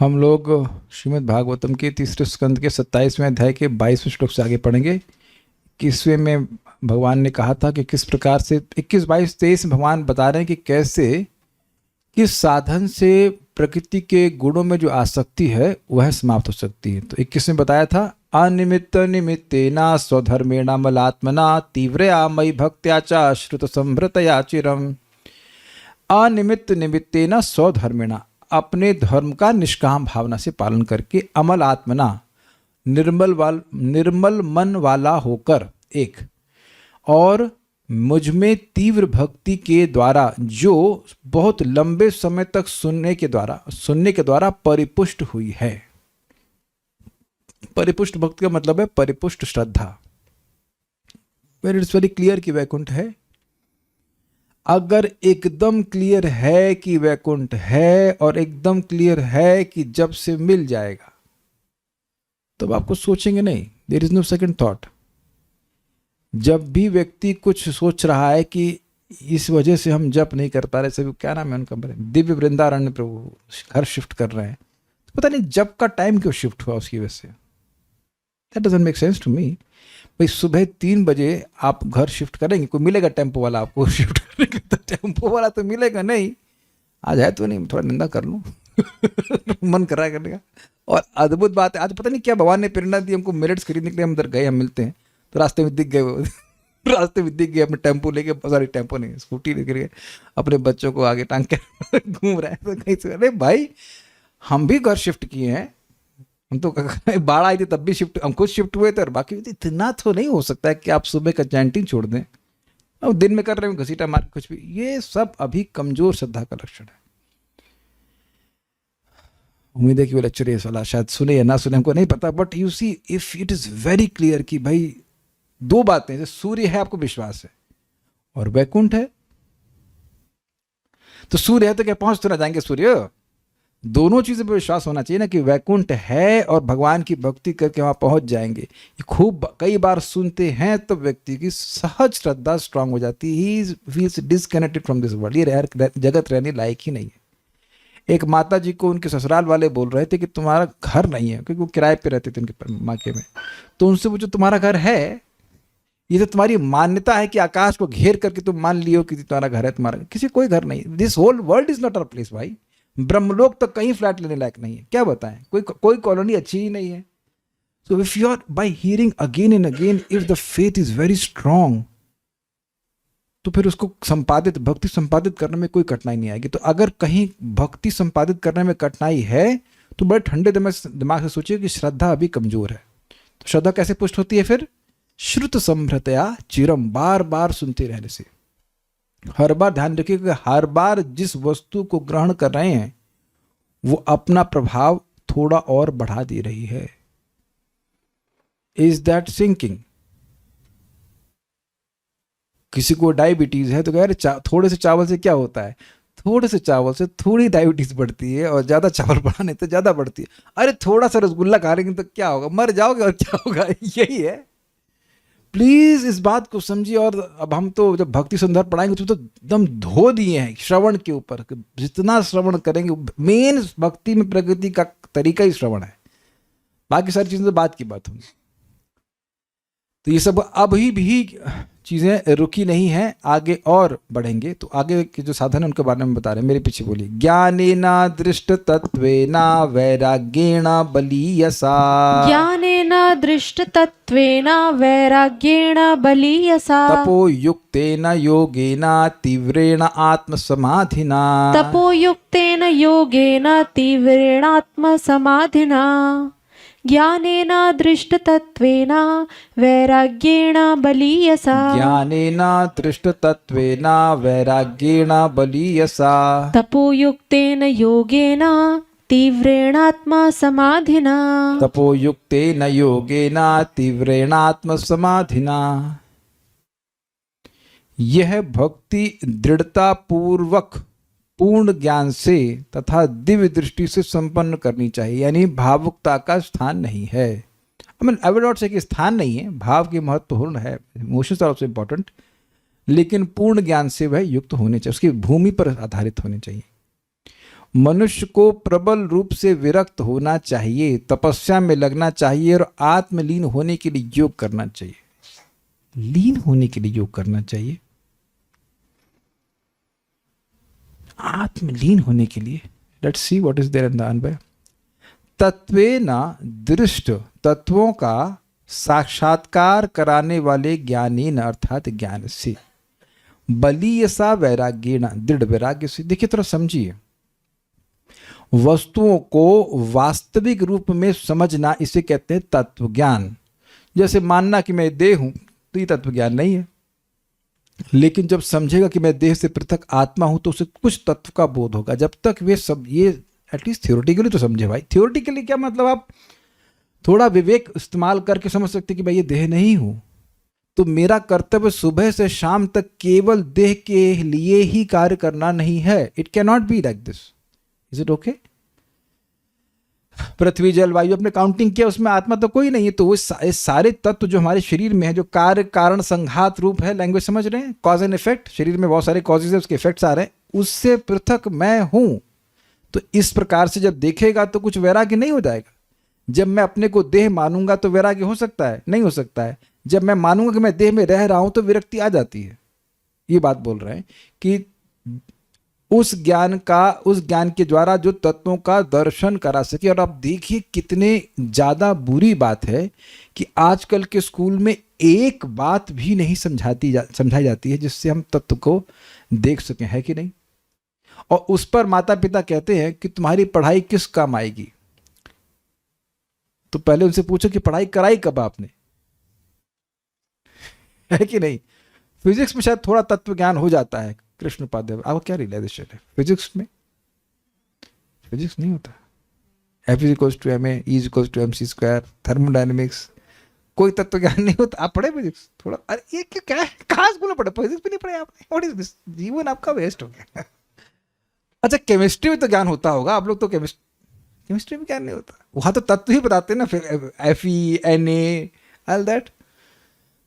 हम लोग श्रीमद् भागवतम के तीसरे स्कंद के 27वें अध्याय के 22वें श्लोक से आगे पढ़ेंगे। 21वें में भगवान ने कहा था कि किस प्रकार से 21, 22, 23 में भगवान बता रहे हैं कि कैसे किस साधन से प्रकृति के गुणों में जो आसक्ति है वह समाप्त हो सकती है। तो 21 में बताया था अनिमित्त निमित्तेना स्वधर्मेण मलात्मना तीव्रया मयि भक्त्या च श्रुत संभृतया चिरम। अनिमित्त निमित्तेना स्वधर्मेण, अपने धर्म का निष्काम भावना से पालन करके, अमल आत्मना, निर्मल मन वाला होकर, एक, और मुझ में तीव्र भक्ति के द्वारा जो बहुत लंबे समय तक सुनने के द्वारा परिपुष्ट हुई है। परिपुष्ट भक्ति का मतलब है परिपुष्ट श्रद्धा। वेर इट्स वेरी क्लियर कि वैकुंठ है। अगर एकदम क्लियर है कि वैकुंठ है और एकदम क्लियर है कि जब से मिल जाएगा, तो आप कुछ सोचेंगे नहीं। There is no second thought. जब भी व्यक्ति कुछ सोच रहा है कि इस वजह से हम जप नहीं कर पा रहे, सभी क्या नाम है उनका, दिव्य वृंदारण्य प्रभु घर शिफ्ट कर रहे हैं, तो पता नहीं जप का टाइम क्यों शिफ्ट हुआ उसकी वजह से। That doesn't make sense to me. भाई सुबह 3 बजे आप घर शिफ्ट करेंगे, कोई मिलेगा टेम्पो वाला आपको शिफ्ट करने के? तो टेम्पो वाला तो मिलेगा नहीं। आज है तो नहीं, थोड़ा निंदा कर लूँ मन कर रहा है करने का। और अद्भुत बात है, आज पता नहीं क्या भगवान ने प्रेरणा दी हमको मिलेट्स खरीदने के लिए। हम उधर गए, हम मिलते हैं तो रास्ते में दिख गए वो रास्ते में दिख गए अपने टेम्पो लेके, सॉरी टेम्पो नहीं, स्कूटी लेकर गए, अपने बच्चों को आगे टांग के घूम रहे हैं। तो कहीं से, अरे भाई हम भी घर शिफ्ट किए हैं, हम तो बाढ़ आई थी तब भी शिफ्ट, हम खुद शिफ्ट हुए थे। और बाकी इतना तो नहीं हो सकता है कि आप सुबह का चैंटिंग छोड़ दें और दिन में कर रहे हैं घसीटा मार कुछ भी। ये सब अभी कमजोर श्रद्धा का लक्षण है। उम्मीद है कि वो लेक्चर ये वाला शायद सुने या ना सुने, हमको नहीं पता, but you see if it is very clear कि भाई 2 बातें, जैसे सूर्य है आपको विश्वास है और वैकुंठ है। तो सूर्य है तो क्या पहुंच तो ना जाएंगे सूर्य? दोनों चीज़ों पर विश्वास होना चाहिए ना, कि वैकुंठ है और भगवान की भक्ति करके वहाँ पहुँच जाएंगे। ये खूब कई बार सुनते हैं तो व्यक्ति की सहज श्रद्धा स्ट्रांग हो जाती है। He feels disconnected from this world. ये जगत रहने लायक ही नहीं है। एक माता जी को उनके ससुराल वाले बोल रहे थे कि तुम्हारा घर नहीं है, क्योंकि वो किराए पे रहते थे उनके मायके में। तो उनसे पूछो तुम्हारा घर है? ये तो तुम्हारी मान्यता है कि आकाश को घेर करके तुम मान लियो कि तुम्हारा घर है। तुम्हारा किसी कोई घर नहीं। This whole world is not our place भाई। ब्रह्मलोक तक कहीं फ्लैट लेने लायक नहीं है। क्या बताएं, कोई कॉलोनी अच्छी ही नहीं है। So if you are by hearing again and again, if the faith is very strong, तो फिर उसको भक्ति संपादित करने में कोई कठिनाई नहीं आएगी। तो अगर कहीं भक्ति संपादित करने में कठिनाई है तो बड़े ठंडे दिमाग से सोचिए कि श्रद्धा अभी कमजोर है। तो श्रद्धा कैसे पुष्ट होती है फिर? श्रुत संभृतया चिरम, बार बार सुनते रहने से। हर बार ध्यान रखिए कि हर बार जिस वस्तु को ग्रहण कर रहे हैं वो अपना प्रभाव थोड़ा और बढ़ा दे रही है। Is that sinking? किसी को डायबिटीज है तो कह रहे थोड़े से चावल से क्या होता है? थोड़े से चावल से थोड़ी डायबिटीज बढ़ती है, और ज्यादा चावल बढ़ाने तो ज्यादा बढ़ती है। अरे थोड़ा सा रसगुल्ला खा लेंगे तो क्या होगा? मर जाओगे और क्या होगा? यही है। प्लीज इस बात को समझिए। और अब हम तो जब भक्ति संदर्भ पढ़ाएंगे तो एकदम धो दिए हैं श्रवण के ऊपर। जितना श्रवण करेंगे, मेन भक्ति में प्रकृति का तरीका ही श्रवण है, बाकी सारी चीजें तो बात की बात होगी। तो ये सब अभी भी चीजें रुकी नहीं हैं, आगे और बढ़ेंगे। तो आगे के जो साधन है उनके बारे में बता रहे हैं। मेरे पीछे बोलिए। ज्ञानेना दृष्ट तत्वेना वैराग्येण बलीयसा। ज्ञानेन दृष्टतत्त्वेन वैराग्येण बलीयसा। तपोयुक्तेन योगेन तीव्रेण आत्मसमाधिना। तपोयुक्तेन योगेन तीव्रेण आत्मसमाधिना। ज्ञानेन दृष्टतत्त्वेन वैराग्येण बलीयसा। ज्ञानेन दृष्टतत्त्वेन वैराग्येण बलीयसा। तपोयुक्तेन योगेन तीव्रेणात्मा समाधिना। तपोयुक्तेन योगेन तीव्रेणात्म समाधिना। यह भक्ति दृढ़ता पूर्वक पूर्ण ज्ञान से तथा दिव्य दृष्टि से संपन्न करनी चाहिए। यानी भावुकता का स्थान नहीं है। आई विल नॉट से कि स्थान नहीं है, भाव की महत्वपूर्ण है, इमोशंस आर ऑल्सो इंपॉर्टेंट, लेकिन पूर्ण ज्ञान से वह युक्त होने चाहिए, उसकी भूमि पर आधारित होने चाहिए। मनुष्य को प्रबल रूप से विरक्त होना चाहिए, तपस्या में लगना चाहिए और आत्मलीन होने के लिए योग करना चाहिए। लीन होने के लिए योग करना चाहिए, आत्मलीन होने के लिए। Let's see what is there in the अन्वय। तत्वेन दृष्ट, तत्वों का साक्षात्कार कराने वाले ज्ञानीन अर्थात ज्ञान से, बलीयसा वैराग्येन, दृढ़ वैराग्य से। देखिए थोड़ा समझिए, वस्तुओं को वास्तविक रूप में समझना, इसे कहते हैं तत्व ज्ञान। जैसे मानना कि मैं देह हूं तो ये तत्व ज्ञान नहीं है, लेकिन जब समझेगा कि मैं देह से पृथक आत्मा हूं तो उसे कुछ तत्व का बोध होगा। जब तक वे सब ये एटलीस्ट थियोरेटिकली तो समझे भाई। थियोरेटिकली क्या मतलब, आप थोड़ा विवेक इस्तेमाल करके समझ सकते कि भाई ये देह नहीं हूं, तो मेरा कर्तव्य सुबह से शाम तक केवल देह के लिए ही कार्य करना नहीं है। It can not be like this. Is it okay? पृथ्वी जल वायु अपने काउंटिंग किया, उसमें आत्मा तो कोई नहीं है। तो वो सारे तत्व जो हमारे शरीर में है, जो कार्य कारण संघात रूप है, लैंग्वेज समझ रहे हैं, कॉज एंड इफेक्ट, शरीर में बहुत सारे कॉजेज है, उसके इफेक्ट्स आ रहे हैं, उससे पृथक मैं हूं। तो इस प्रकार से जब देखेगा तो कुछ वैराग्य नहीं हो जाएगा। जब मैं अपने को देह मानूंगा तो वैराग्य हो सकता है? नहीं हो सकता है। जब मैं मानूंगा कि मैं देह में रह रहा हूं तो विरक्ति आ जाती है। ये बात बोल रहे हैं कि उस ज्ञान के द्वारा जो तत्वों का दर्शन करा सके। और आप देखिए कितने ज्यादा बुरी बात है कि आजकल के स्कूल में एक बात भी नहीं समझाई जाती है जिससे हम तत्व को देख सकें, है कि नहीं? और उस पर माता पिता कहते हैं कि तुम्हारी पढ़ाई किस काम आएगी। तो पहले उनसे पूछो कि पढ़ाई कराई कब आपने, है कि नहीं? फिजिक्स में शायद थोड़ा तत्व ज्ञान हो जाता है। कृष्ण उपाध्याय, आपको क्या रियलाइजेशन है फिजिक्स में? फिजिक्स नहीं होता। F is equals to ma, E is equals to mc square, thermodynamics, कोई तत्व ज्ञान नहीं होता। आप पढ़े फिजिक्स थोड़ा? अरे ये क्या है, कहाँ स्कूल में पढ़े? फिजिक्स भी नहीं पढ़े आपने? What is this? जीवन आपका वेस्ट हो गया। अच्छा, केमिस्ट्री में तो ज्ञान होता होगा। आप लोग तो केमिस्ट्री में ज्ञान नहीं होता। वहां तो तत्व ही बताते हैं ना, फिर Fe, Na, ऑल दैट।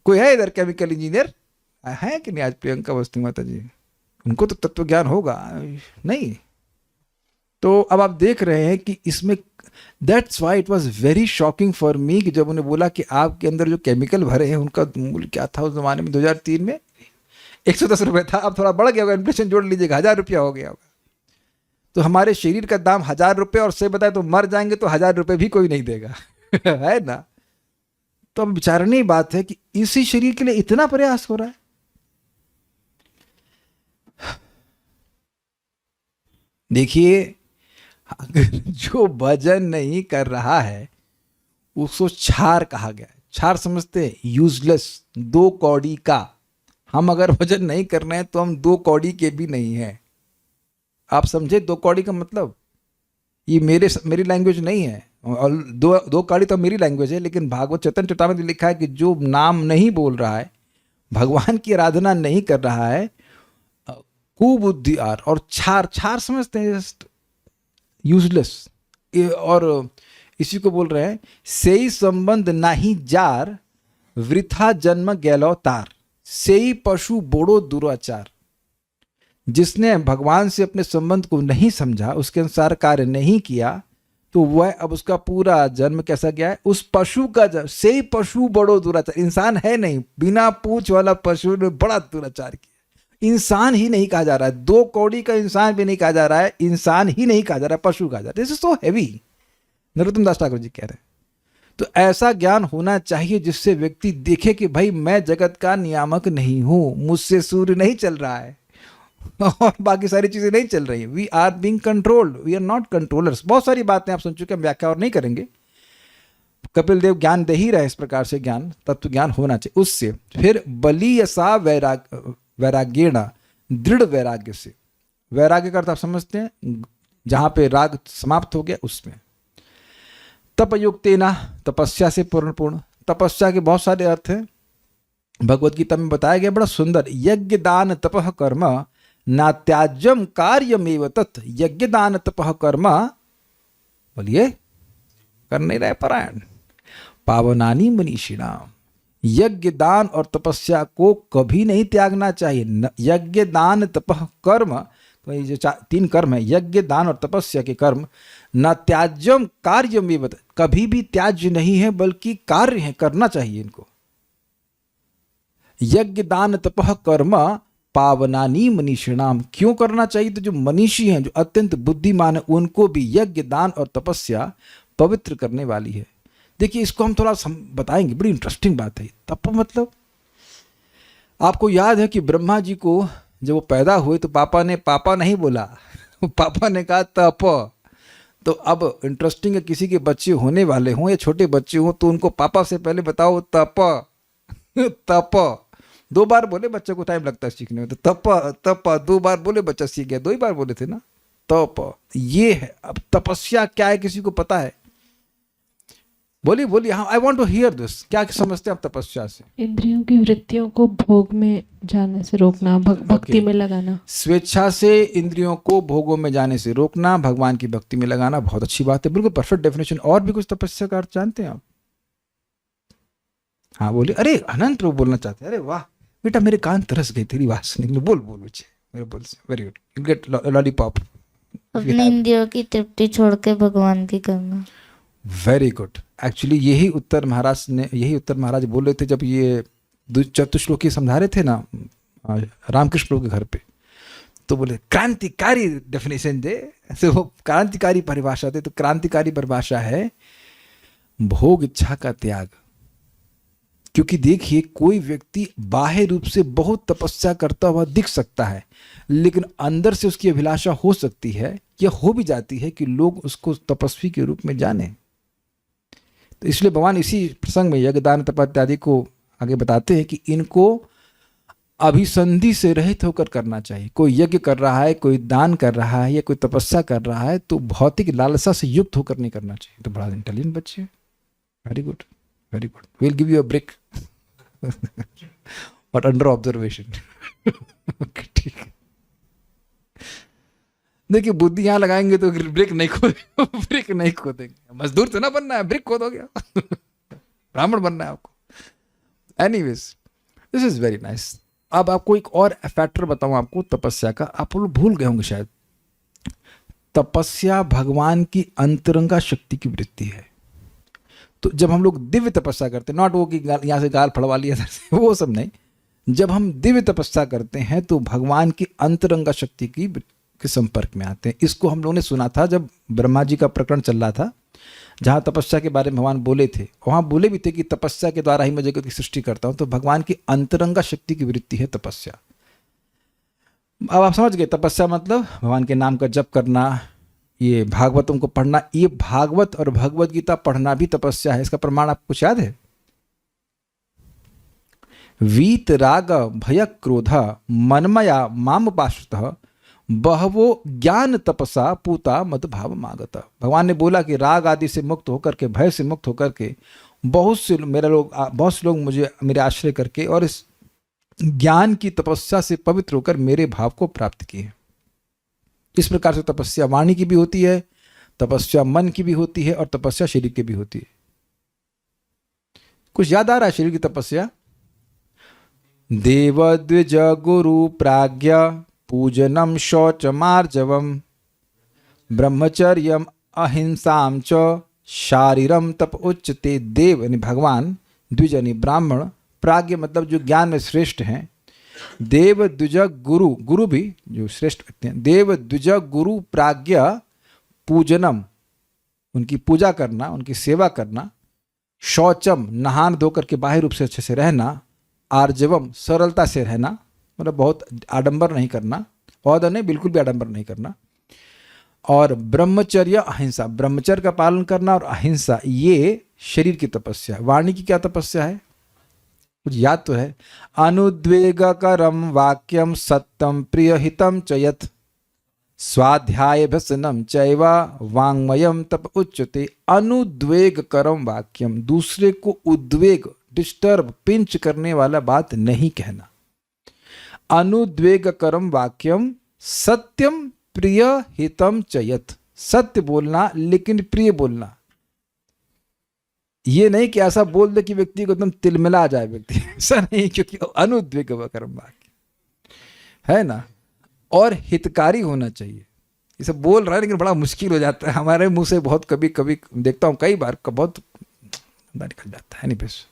कोई है इधर केमिकल इंजीनियर है कि नहीं? आज प्रियंका अवस्थी माता जी, उनको तो तत्व ज्ञान होगा नहीं। तो अब आप देख रहे हैं कि इसमें that's why it was very shocking for me कि जब उन्हें बोला कि आपके अंदर जो केमिकल भरे हैं उनका मूल्य क्या था उस जमाने में, 2003 में 110 रुपये था। अब थोड़ा बढ़ गया होगा, इन्फ्लेशन जोड़ लीजिएगा, 1000 रुपया हो गया होगा। तो हमारे शरीर का दाम 1000 रुपये, और से बताए तो मर जाएंगे तो 1000 रुपये भी कोई नहीं देगा। है ना? तो अब विचारनीय बात है कि इसी शरीर के लिए इतना प्रयास हो रहा है। देखिए, अगर जो भजन नहीं कर रहा है उसको छार कहा गया है। छार समझते हैं? यूजलेस, 2 कौड़ी का। हम अगर भजन नहीं कर रहे हैं तो हम 2 कौड़ी के भी नहीं हैं। आप समझे 2 कौड़ी का मतलब? ये मेरी लैंग्वेज नहीं है, और 2 कौड़ी तो मेरी लैंग्वेज है, लेकिन भागवत चैतन्य चरितामृत में लिखा है कि जो नाम नहीं बोल रहा है, भगवान की आराधना नहीं कर रहा है, कुबुद्धि और छार समझते हैं? Just useless. और इसी को बोल रहे हैं, सेई संबंध नाही जार, वृथा जन्म गैलो तार, सेई पशु बोड़ो दुराचार। जिसने भगवान से अपने संबंध को नहीं समझा, उसके अनुसार कार्य नहीं किया, तो वह अब उसका पूरा जन्म कैसा गया है? उस पशु का जन्म। सेई पशु बड़ो दुराचार, इंसान है नहीं, बिना पूंछ वाला पशु ने बड़ा दुराचार किया। इंसान ही नहीं कहा जा रहा है, 2 कौड़ी का इंसान भी नहीं कहा जा रहा है, इंसान ही नहीं कहा जा रहा है, पशु कहा जा रहा है। This is so heavy. Narottam Das Thakur ji कह रहे हैं। तो ऐसा ज्ञान होना चाहिए जिससे व्यक्ति देखे कि भाई मैं जगत का नियामक नहीं हूं, मुझसे सूर्य नहीं चल रहा है और बाकी सारी चीजें नहीं चल रही है। We are being controlled, we are not controllers. बहुत सारी बातें आप सुन चुके हैं, व्याख्या और नहीं करेंगे। कपिल देव ज्ञान दे ही रहे इस प्रकार से, ज्ञान तत्व ज्ञान होना चाहिए उससे। फिर बलीयसा वैराग्येण, दृढ़ वैराग्य से। वैराग्य का अर्थ आप समझते हैं? जहां पे राग समाप्त हो गया उसमें। तपयुक्तेन, तपस्या से पूर्ण। तपस्या के बहुत सारे अर्थ हैं, भगवत गीता में बताया गया, बड़ा सुंदर। यज्ञ दान तपः कर्म नात्याज्यम कार्यमेव तत्। यज्ञ दान तपः कर्म, बोलिए, कर नहीं रहे परायण, पावनानी मनीषिणाम। यज्ञ दान और तपस्या को कभी नहीं त्यागना चाहिए। यज्ञ दान तपः कर्म, तो ये जो तीन कर्म है, यज्ञ दान और तपस्या के कर्म, न त्याज्यम कार्यम भी बता, कभी भी त्याज्य नहीं है बल्कि कार्य है, करना चाहिए इनको। यज्ञ दान तपः कर्म पावनानी मनीषिणाम, क्यों करना चाहिए? तो जो मनीषी हैं, जो अत्यंत बुद्धिमान है, उनको भी यज्ञ दान और तपस्या पवित्र करने वाली है। देखिए इसको हम थोड़ा बताएंगे, बड़ी इंटरेस्टिंग बात है। तप मतलब, आपको याद है कि ब्रह्मा जी को जब वो पैदा हुए तो पापा नहीं बोला, पापा ने कहा तप। तो अब इंटरेस्टिंग है, किसी के बच्चे होने वाले हों या छोटे बच्चे हों तो उनको पापा से पहले बताओ तप। तप 2 बार बोले, बच्चे को टाइम लगता है सीखने में, तो तप तप 2 बार बोले बच्चा सीख गया, 2 ही बार बोले थे ना तप। ये है। अब तपस्या क्या है, किसी को पता है? बोलिए बोलिए, हाँ, I want to hear this. क्या समझते हैं आप तपस्या से? इंद्रियों की वृत्तियों को भोग में जाने से रोकना, भक्ति में लगाना। स्वेच्छा से इंद्रियों को भोगों में जाने से रोकना, भगवान की भक्ति में लगाना, बहुत अच्छी बात है, बिल्कुल परफेक्ट डेफिनेशन। और भी कुछ तपस्या का अर्थ जानते हैं आप? हाँ बोलिए। अरे अनंत प्रभु बोलना चाहते हैं। अरे वाह बेटा, मेरे कान तरस गए तेरी बात सुनने के लिए। बोल बच्चे, मेरे बोल से। Very good, you get lollipop. अपनी इंद्रियों की तृप्ति छोड़ के भगवान की करना। Very good. एक्चुअली यही उत्तर महाराज बोल रहे थे जब ये चतुश्लोकी समझा रहे थे ना रामकृष्ण प्रभु के घर पे, तो बोले क्रांतिकारी डेफिनेशन दे। तो वो क्रांतिकारी परिभाषा दे, तो क्रांतिकारी परिभाषा है भोग इच्छा का त्याग। क्योंकि देखिए, कोई व्यक्ति बाह्य रूप से बहुत तपस्या करता हुआ दिख सकता है, लेकिन अंदर से उसकी अभिलाषा हो सकती है या हो भी जाती है कि लोग उसको तपस्वी के रूप में जाने। तो इसलिए भगवान इसी प्रसंग में यज्ञ दान तप इत्यादि को आगे बताते हैं कि इनको अभिसंधि से रहित होकर करना चाहिए। कोई यज्ञ कर रहा है, कोई दान कर रहा है या कोई तपस्या कर रहा है तो भौतिक लालसा से युक्त होकर नहीं करना चाहिए। तो बड़ा इंटेलिजेंट बच्चे, very good very good, will give you a break but under observation. ठीक है, देखिए बुद्धि यहाँ लगाएंगे तो ब्रेक नहीं खोदेंगे, ब्रेक नहीं खोदेंगे। मजदूर तो ना बनना है, ब्रेक खोद हो गया, ब्राह्मण बनना है आपको। Anyways, this is very nice. अब आपको एक और फैक्टर बताऊं आपको तपस्या का, आप लोग भूल गए होंगे शायद। तपस्या भगवान की अंतरंगा शक्ति की वृत्ति है। तो जब हम लोग दिव्य तपस्या करते हैं, नॉट वो कि यहाँ से गाल फड़वा लिया वो सब नहीं, जब हम दिव्य तपस्या करते हैं तो भगवान की अंतरंगा शक्ति के संपर्क में आते हैं। इसको हम लोगों ने सुना था जब ब्रह्मा जी का प्रकरण चल रहा था, जहाँ तपस्या के बारे में भगवान बोले थे। वहाँ बोले भी थे कि तपस्या के द्वारा ही मैं जगत की सृष्टि करता हूँ। तो भगवान की अंतरंगा शक्ति की वृत्ति है तपस्या। अब आप समझ गए, तपस्या मतलब भगवान के नाम का जप करना, ये भागवतों को पढ़ना। ये भागवत और भगवत गीता पढ़ना भी तपस्या है। इसका प्रमाण आपको कुछ याद है? वीत राग भय क्रोध मनमया माम उपाश्रितः बहवो ज्ञान तपसा पूता मत भाव मागत। भगवान ने बोला कि राग आदि से मुक्त होकर के, भय से मुक्त होकर के बहुत से लोग मुझे मेरे आश्रय करके और इस ज्ञान की तपस्या से पवित्र होकर मेरे भाव को प्राप्त किए। इस प्रकार से तपस्या वाणी की भी होती है, तपस्या मन की भी होती है और तपस्या शरीर की भी होती है। कुछ याद आ रहा है शरीर की तपस्या? देव द्विज गुरु प्राज्ञ पूजनम शौच मार्जवम ब्रह्मचर्यम अहिंसाम च शारीरम तप उच्चते। देव यानी भगवान, द्विज यानी ब्राह्मण, प्राज्ञ मतलब जो ज्ञान में श्रेष्ठ हैं, देव द्विज गुरु, गुरु भी जो श्रेष्ठ व्यक्ति हैं, देव द्विज गुरु प्राज्ञ पूजनम उनकी पूजा करना, उनकी सेवा करना, शौचम नहान धोकर के बाह्य रूप से अच्छे से रहना, आर्जवम सरलता से रहना, मतलब बहुत आडंबर नहीं करना, बहुत नहीं, बिल्कुल भी आडंबर नहीं करना, और ब्रह्मचर्य अहिंसा, ब्रह्मचर्य का पालन करना और अहिंसा, ये शरीर की तपस्या। वाणी की क्या तपस्या है? कुछ याद तो है? अनुद्वेगकरम वाक्यम सत्यम प्रियहितम च यत् स्वाध्याय भसनम चैवा वाङ्मयम तप उच्यते। अनुद्वेगकरम वाक्यम, दूसरे को उद्वेग, डिस्टर्ब, पिंच करने वाला बात नहीं कहना। अनुद्वेगकरम वाक्यम सत्यम प्रिय हितम च यत्, सत्य बोलना लेकिन प्रिय बोलना। ये नहीं कि ऐसा बोल दे कि व्यक्ति को एकदम तिलमिला जाए व्यक्ति, ऐसा नहीं, क्योंकि अनुद्वेगकरम वाक्य है ना। और हितकारी होना चाहिए। ये सब बोल रहा है लेकिन बड़ा मुश्किल हो जाता है हमारे मुंह से, बहुत कभी कभी देखता हूँ, कई बार बहुत निकल जाता है। नहीं बस।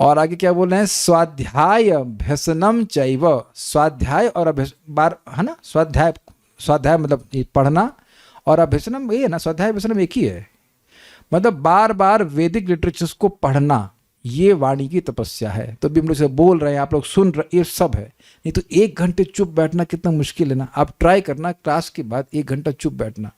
और आगे क्या बोल रहे हैं, स्वाध्याय अभ्यसनम चैव, स्वाध्याय और बार है ना, स्वाध्याय, स्वाध्याय मतलब ये पढ़ना, और अभ्यसनम ये है ना, स्वाध्याय अभ्यसनम एक ही है, मतलब बार बार वैदिक लिटरेचर्स को पढ़ना, ये वाणी की तपस्या है। तो भी हम लोग से बोल रहे हैं, आप लोग सुन रहे, ये सब है। नहीं तो 1 घंटे चुप बैठना कितना मुश्किल है ना। आप ट्राई करना क्लास के बाद 1 घंटा चुप बैठना।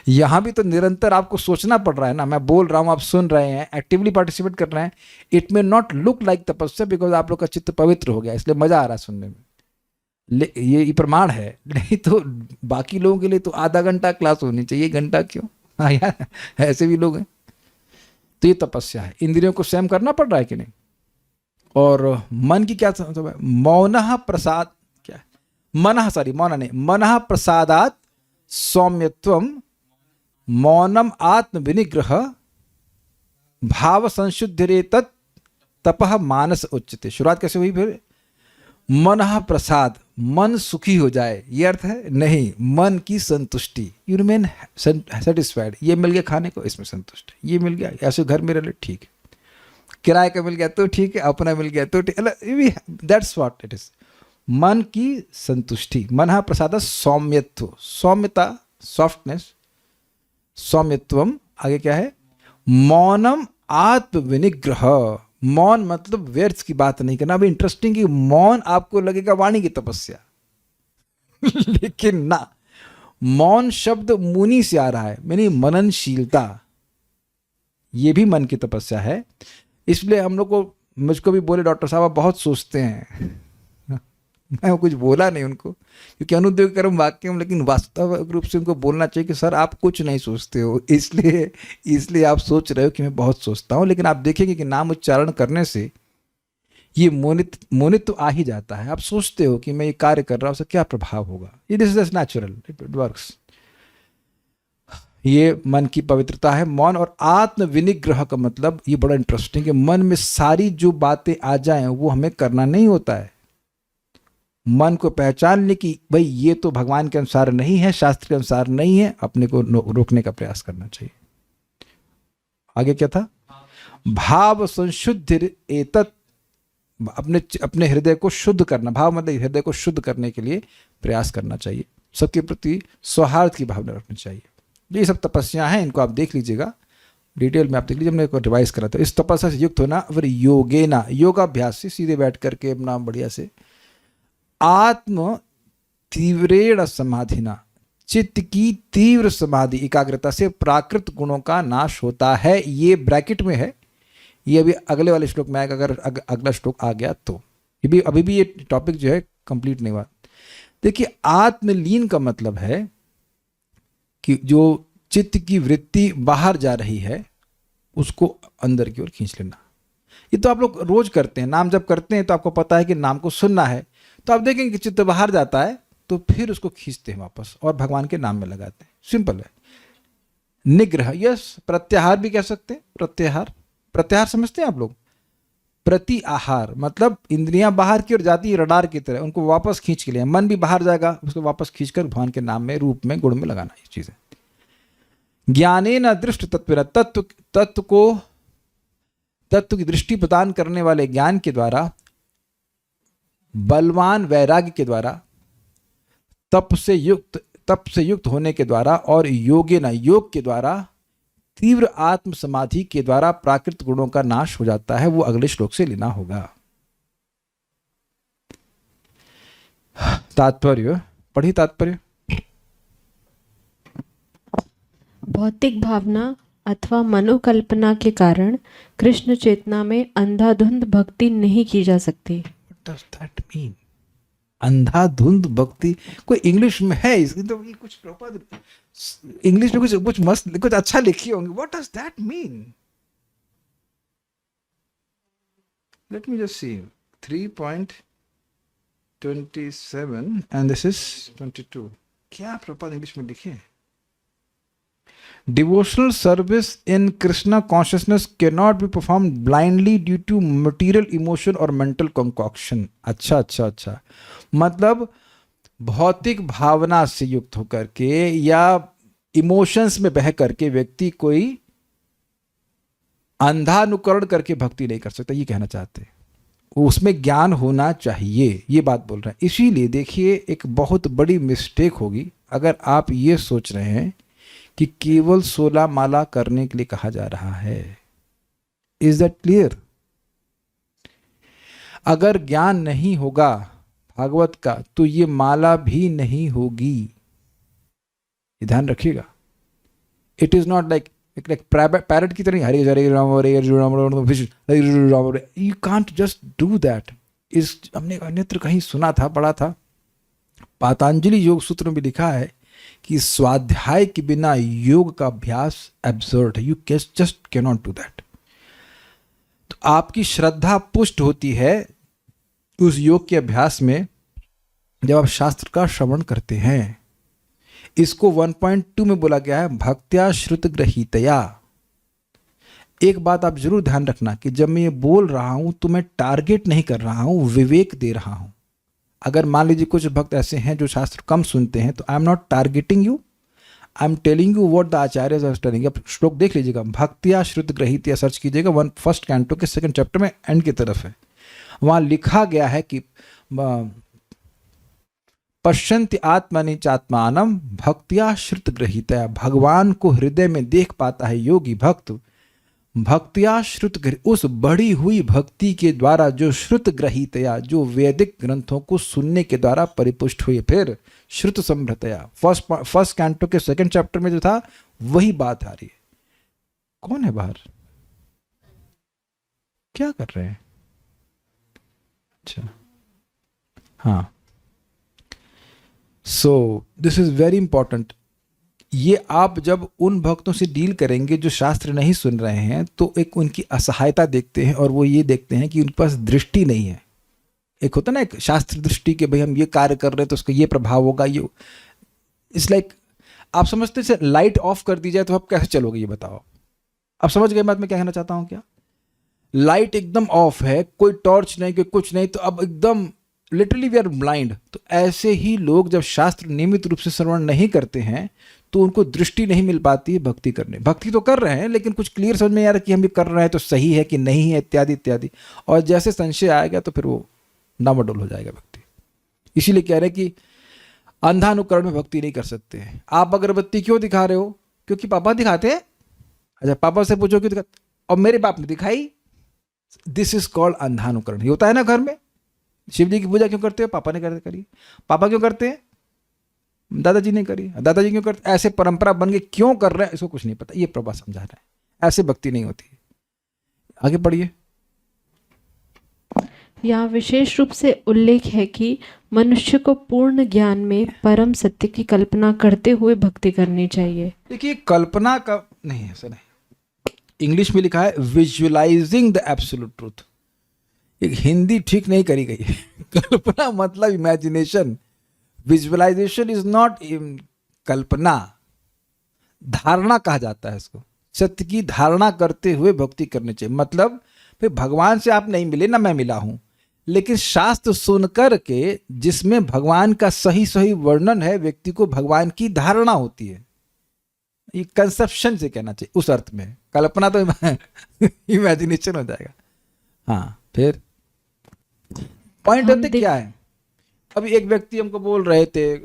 यहां भी तो निरंतर आपको सोचना पड़ रहा है ना, मैं बोल रहा हूं, आप सुन रहे हैं, एक्टिवली पार्टिसिपेट कर रहे हैं। It may not look like तपस्या बिकॉज आप लोग का चित्त पवित्र हो गया, इसलिए मजा आ रहा है सुनने में। ये प्रमाण है। नहीं तो बाकी लोगों के लिए तो आधा घंटा क्लास होनी चाहिए, 1 घंटा क्यों? हाँ यार, ऐसे भी लोग हैं। तो ये तपस्या है, इंद्रियों को संयम करना पड़ रहा है कि नहीं। और मन की क्या मतलब है, मौनः प्रसाद, क्या मनः, सॉरी मौन नहीं, मनः प्रसादात सौम्यत्वम मौनम आत्म विनिग्रह भाव संशुद्धिरेतत् तपः मानस उच्यते। शुरुआत कैसे हुई फिर, मनः प्रसाद, मन सुखी हो जाए, ये अर्थ है नहीं, मन की संतुष्टि, यू रिमेन सेटिस्फाइड। ये मिल गया खाने को, इसमें संतुष्ट है, ये मिल गया, ऐसे घर में रह ले ठीक है, किराए का मिल गया तो ठीक है, अपना मिल गया तो ठीक है, दैट्स व्हाट इट इज, मन की संतुष्टि। मनः प्रसाद सौम्यत्व, सौम्यता, सॉफ्टनेस, सौम्यत्वम, आगे क्या है, मौनम आत्म विनिग्रह, मौन मतलब व्यर्थ की बात नहीं करना। अब इंटरेस्टिंग कि मौन आपको लगेगा वाणी की तपस्या लेकिन ना, मौन शब्द मुनि से आ रहा है, यानी मननशीलता, ये भी मन की तपस्या है। इसलिए हम लोग को, मुझको भी बोले डॉक्टर साहब आप बहुत सोचते हैं मैं कुछ बोला नहीं उनको, क्योंकि अनुद्योग कर्म वाक्य में, लेकिन वास्तविक रूप से उनको बोलना चाहिए कि सर आप कुछ नहीं सोचते हो, इसलिए आप सोच रहे हो कि मैं बहुत सोचता हूँ। लेकिन आप देखेंगे कि नाम उच्चारण करने से ये मोनित तो आ ही जाता है। आप सोचते हो कि मैं ये कार्य कर रहा हूँ, उसका क्या प्रभाव होगा, ये this is natural, it works. ये मन की पवित्रता है मौन। और आत्म विनिग्रह का मतलब ये बड़ा इंटरेस्टिंग है, मन में सारी जो बातें आ जाएं वो हमें करना नहीं होता है। मन को पहचानने की, भाई ये तो भगवान के अनुसार नहीं है, शास्त्र के अनुसार नहीं है, अपने को रोकने का प्रयास करना चाहिए। आगे क्या था, भाव संशुद्धि एतत्, अपने हृदय को शुद्ध करना, भाव मतलब हृदय को शुद्ध करने के लिए प्रयास करना चाहिए, सबके प्रति सौहार्द की भावना रखनी चाहिए। ये सब तपस्या हैं, इनको आप देख लीजिएगा डिटेल में, आप देख लीजिए, हमने इसको रिवाइज करा था। इस तपस्या से युक्त होना, फिर योगेना, योगाभ्यास से, सीधे बैठ करके अपना बढ़िया से, आत्म तीव्रेण समाधिना, चित्त की तीव्र समाधि एकाग्रता से प्राकृत गुणों का नाश होता है। ये ब्रैकेट में है, ये अभी अगले वाले श्लोक में आएगा, अगर अगला श्लोक आ गया तो। ये भी अभी भी ये टॉपिक जो है कंप्लीट नहीं हुआ। देखिए, आत्मलीन का मतलब है कि जो चित्त की वृत्ति बाहर जा रही है उसको अंदर की ओर खींच लेना। ये तो आप लोग रोज करते हैं, नाम जब करते हैं तो आपको पता है कि नाम को सुनना है, तो आप देखेंगे कि चित्त बाहर जाता है तो फिर उसको खींचते हैं वापस और भगवान के नाम में लगाते हैं। सिंपल है। निग्रह, यस, प्रत्याहार भी कह सकते हैं। प्रत्याहार, प्रत्याहार समझते हैं आप लोग, प्रति आहार मतलब इंद्रियां बाहर की ओर जाती है रडार की तरह, उनको वापस खींच के लिए, मन भी बाहर जाएगा उसको वापस खींचकर भगवान के नाम में, रूप में, गुण में लगाना, ये चीजें। ज्ञाने न दृष्ट तत्व, तत्व की दृष्टि प्रदान करने वाले ज्ञान के द्वारा, बलवान वैराग्य के द्वारा, तप से युक्त होने के द्वारा, और योगे न, योग के द्वारा, तीव्र आत्म समाधि के द्वारा प्राकृत गुणों का नाश हो जाता है। वो अगले श्लोक से लेना होगा। तात्पर्य पढ़िए, तात्पर्य। भौतिक भावना अथवा मनोकल्पना के कारण कृष्ण चेतना में अंधाधुंध भक्ति नहीं की जा सकती। What does that mean? अंधाधुंध भक्ति, कोई इंग्लिश में है इसकी तो, ये कुछ प्रॉपर इंग्लिश में कुछ मस्त, कुछ अच्छा लिखी होंगी। What does that mean? Let me just see. 3.27 and this is 22. क्या प्रॉपर इंग्लिश में लिखे? Devotional service in Krishna consciousness can not be perform blindly due to material emotion और मेंटल कंकॉक्शन। अच्छा, मतलब भौतिक भावना से युक्त होकर के या इमोशंस में बह करके व्यक्ति कोई अंधानुकरण करके भक्ति नहीं कर सकता, ये कहना चाहते हैं। उसमें ज्ञान होना चाहिए, ये बात बोल रहे हैं। इसीलिए देखिए, एक बहुत बड़ी मिस्टेक होगी अगर आप ये सोच रहे हैं कि केवल 16 माला करने के लिए कहा जा रहा है। Is that clear? अगर ज्ञान नहीं होगा भागवत का तो ये माला भी नहीं होगी, ये ध्यान रखिएगा। It is not like parrot की तरह Hare Hare Ram Hare Ram, you can't just do that. इस हमने अन्यत्र कहीं सुना था, पढ़ा था, पातंजलि योग सूत्र में लिखा है कि स्वाध्याय के बिना योग का अभ्यास एब्सर्ड है, you just can not do that. तो आपकी श्रद्धा पुष्ट होती है उस योग के अभ्यास में जब आप शास्त्र का श्रवण करते हैं। इसको 1.2 में बोला गया है भक्त्या श्रुत ग्रहीतया। एक बात आप जरूर ध्यान रखना कि जब मैं ये बोल रहा हूं तो मैं टारगेट नहीं कर रहा हूं, विवेक दे रहा हूं। अगर मान लीजिए कुछ भक्त ऐसे हैं जो शास्त्र कम सुनते हैं, तो I am not targeting you, I am telling you what the acharyas are telling. आप श्लोक देख लीजिएगा, भक्त्या श्रुत ग्रहीतया सर्च कीजिएगा, फर्स्ट कैंटो के 2nd चैप्टर में एंड की तरफ है। वहां लिखा गया है कि पश्यन्ति आत्मनि चात्मानम भक्त्या श्रुत ग्रहीतया। भगवान को हृदय में देख पाता है योगी भक्त भक्त्या श्रुत, उस बढ़ी हुई भक्ति के द्वारा जो श्रुत ग्रहीतया, जो वैदिक ग्रंथों को सुनने के द्वारा परिपुष्ट हुई। फिर श्रुत संभृतया, फर्स्ट कैंटो के 2nd चैप्टर में जो था वही बात आ रही है। कौन है बाहर, क्या कर रहे हैं? अच्छा, हाँ, so this is very important. ये आप जब उन भक्तों से डील करेंगे जो शास्त्र नहीं सुन रहे हैं, तो एक उनकी असहायता देखते हैं और वो ये देखते हैं कि उनके पास दृष्टि नहीं है। एक होता ना एक शास्त्र दृष्टि के, भाई हम ये कार्य कर रहे हैं तो उसका ये प्रभाव होगा। ये इट्स लाइक आप समझते हैं लाइट ऑफ कर दी जाए तो आप कैसे चलोगे, ये बताओ। आप समझ गए बात मैं क्या कहना चाहता हूँ क्या? लाइट एकदम ऑफ है, कोई टॉर्च नहीं, कोई कुछ नहीं, तो अब एकदम लिटरली वी आर ब्लाइंड। तो ऐसे ही लोग जब शास्त्र नियमित रूप से श्रवण नहीं करते हैं तो उनको दृष्टि नहीं मिल पाती है भक्ति करने। भक्ति तो कर रहे हैं लेकिन कुछ क्लियर समझ में नहीं आ रहा कि हम ये कर रहे हैं तो सही है कि नहीं है, इत्यादि इत्यादि। और जैसे संशय आएगा तो फिर वो डामाडोल हो जाएगा भक्ति। इसीलिए कह रहे हैं कि अंधानुकरण में भक्ति नहीं कर सकते हैं। आप अगरबत्ती क्यों दिखा रहे हो? क्योंकि पापा दिखाते हैं। अच्छा, पापा से पूछो क्यों दिखाते, और मेरे बाप ने दिखाई। दिस इज कॉल्ड अंधानुकरण। ये होता है ना घर में, शिव जी की पूजा क्यों करते हो? पापा ने करी। पापा क्यों करते हैं? दादाजी ने करी। दादाजी क्यों करते? ऐसे परंपरा बन गई, क्यों कर रहे हैं इसको कुछ नहीं पता। ये प्रभा समझा रहा है, ऐसे भक्ति नहीं होती। आगे पढ़िए। यहाँ विशेष रूप से उल्लेख है कि मनुष्य को पूर्ण ज्ञान में परम सत्य की कल्पना करते हुए भक्ति करनी चाहिए। देखिए, कल्पना का नहीं, ऐसा नहीं। इंग्लिश में लिखा है विजुअलाइजिंग द एब्सोल्यूट ट्रूथ। एक हिंदी ठीक नहीं करी गई है। कल्पना मतलब इमेजिनेशन, विजुअलाइजेशन इज नॉट कल्पना, धारणा कहा जाता है इसको। सत्य की धारणा करते हुए भक्ति करनी चाहिए। मतलब फिर भगवान से आप नहीं मिले ना, मैं मिला हूं, लेकिन शास्त्र सुनकर के जिसमें भगवान का सही सही वर्णन है, व्यक्ति को भगवान की धारणा होती है। ये कंसेप्शन से कहना चाहिए उस अर्थ में। कल्पना तो इमेजिनेशन हो जाएगा। हाँ, फिर पॉइंट होते क्या है? अभी एक व्यक्ति हमको बोल रहे थे,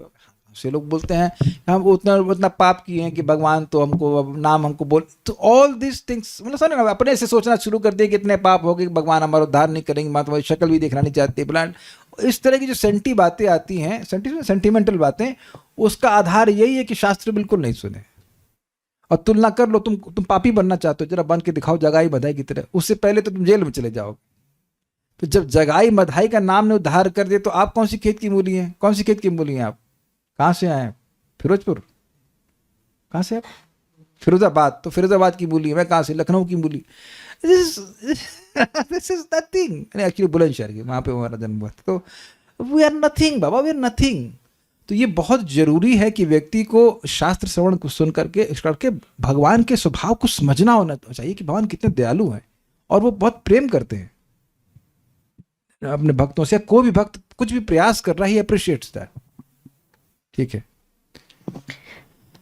से लोग बोलते हैं हम उतना पाप किए हैं कि भगवान तो हमको अब नाम हमको बोल, तो ऑल दिस थिंग्स मतलब समझ अपने से सोचना शुरू कर दिए कि इतने पाप हो गए कि भगवान हमारा उद्धार नहीं करेंगे, माँ तुम्हारी शक्ल भी देखना नहीं चाहती ब्लाइंड। इस तरह की जो सेंटी बातें आती हैं, सेंटिमेंटल बातें, उसका आधार यही है कि शास्त्र बिल्कुल नहीं सुने। और तुलना कर लो, तुम पापी बनना चाहते हो, जरा बन के दिखाओ जगाई बधाई की तरह, उससे पहले तो तुम जेल में चले जाओगे। तो जब जगाई मधाई का नाम ने उद्धार कर दिया, तो आप कौन सी खेत की मूली हैं? कौन सी खेत की मूली हैं आप? कहाँ से आए? फिरोजपुर। कहाँ से आप? फिरोजाबाद। तो फिरोजाबाद की मूली है। मैं कहाँ से? लखनऊ की मूली। This is nothing. Actually Bulandshahr की, वहाँ पे हमारा जन्म हुआ। तो वी आर नथिंग बाबा, वी आर नथिंग। तो ये बहुत जरूरी है कि व्यक्ति को शास्त्र श्रवण को सुन करके भगवान के स्वभाव को समझना होना चाहिए कि भगवान कितने दयालु हैं और वो बहुत प्रेम करते हैं अपने भक्तों से। कोई भी भक्त कुछ भी प्रयास कर रहा है, ही अप्रिशिएट्स दैट। ठीक है,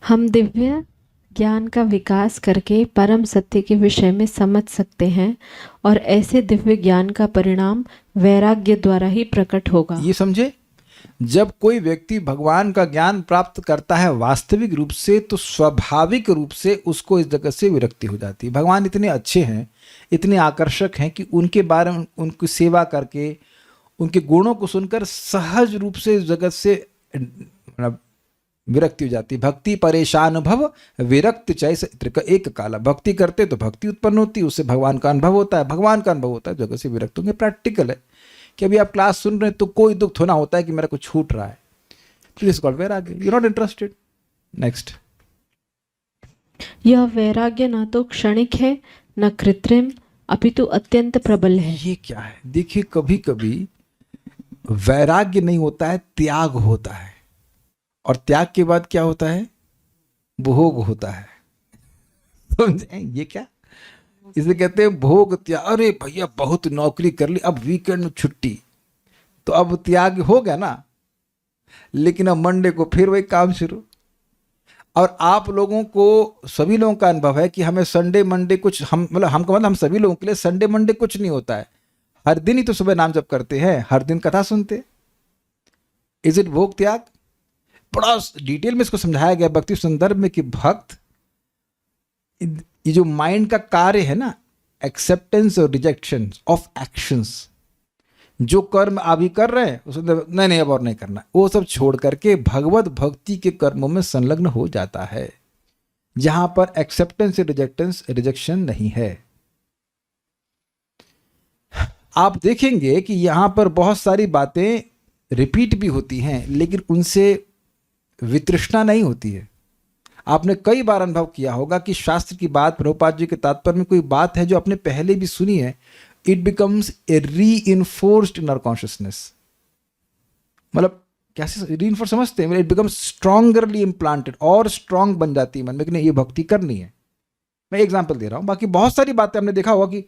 हम दिव्य ज्ञान का विकास करके परम सत्य के विषय में समझ सकते हैं और ऐसे दिव्य ज्ञान का परिणाम वैराग्य द्वारा ही प्रकट होगा। ये समझे, जब कोई व्यक्ति भगवान का ज्ञान प्राप्त करता है वास्तविक रूप से, तो स्वाभाविक रूप से उसको इस जगत से विरक्ति हो जाती है। भगवान इतने अच्छे हैं, इतने आकर्षक हैं कि उनके बारे में उनकी सेवा करके, उनके गुणों को सुनकर सहज रूप से इस जगत से विरक्ति हो जाती है। भक्ति परेशान भव विरक्त चैस त्रिक एक काला। भक्ति करते तो भक्ति उत्पन्न होती है, उससे भगवान का अनुभव होता है, भगवान का अनुभव होता है, जगत से विरक्त होंगे। प्रैक्टिकल है कि अभी आप क्लास सुन रहे हैं तो कोई दुख थोड़ा होता है कि मेरा कुछ छूट रहा है, प्लीज गॉड वैराग्य, यू नॉट इंटरेस्टेड। नेक्स्ट, यह वैराग्य न तो क्षणिक है न कृत्रिम अपितु अत्यंत प्रबल है। ये क्या है? देखिए, कभी कभी वैराग्य नहीं होता है, त्याग होता है, और त्याग के बाद क्या होता है? भोग होता है। समझे ये क्या? इसे कहते हैं भोग त्याग। अरे भैया बहुत नौकरी कर ली, अब वीकेंड में छुट्टी, तो अब त्याग हो गया ना, लेकिन अब मंडे को फिर वही काम शुरू। और आप लोगों को, सभी लोगों का अनुभव है कि हमें संडे मंडे कुछ, हम सभी लोगों के लिए संडे मंडे कुछ नहीं होता है। हर दिन ही तो सुबह नाम जप करते हैं, हर दिन कथा सुनते। इज इट भोग त्याग? बड़ा डिटेल में इसको समझाया गया भक्ति संदर्भ में कि भक्त, ये जो माइंड का कार्य है ना, एक्सेप्टेंस और रिजेक्शन ऑफ एक्शंस, जो कर्म अभी कर रहे हैं उसमें नहीं अब और नहीं करना, वो सब छोड़ करके भगवत भक्ति के कर्मों में संलग्न हो जाता है, जहां पर एक्सेप्टेंस और रिजेक्शन नहीं है। आप देखेंगे कि यहां पर बहुत सारी बातें रिपीट भी होती हैं, लेकिन उनसे वितृष्णा नहीं होती है। आपने कई बार अनुभव किया होगा कि शास्त्र की बात, प्रभुपाद जी के तात्पर्य में कोई बात है जो आपने पहले भी सुनी है, it becomes a reinforced in our consciousness. मतलब कैसे रीइंफोर्स समझते हैं? इट बिकम्स स्ट्रॉन्गरली इम्प्लांटेड, और स्ट्रॉन्ग बन जाती है मन में कि नहीं ये भक्ति करनी है। मैं एग्जाम्पल दे रहा हूँ, बाकी बहुत सारी बातें हमने देखा होगा कि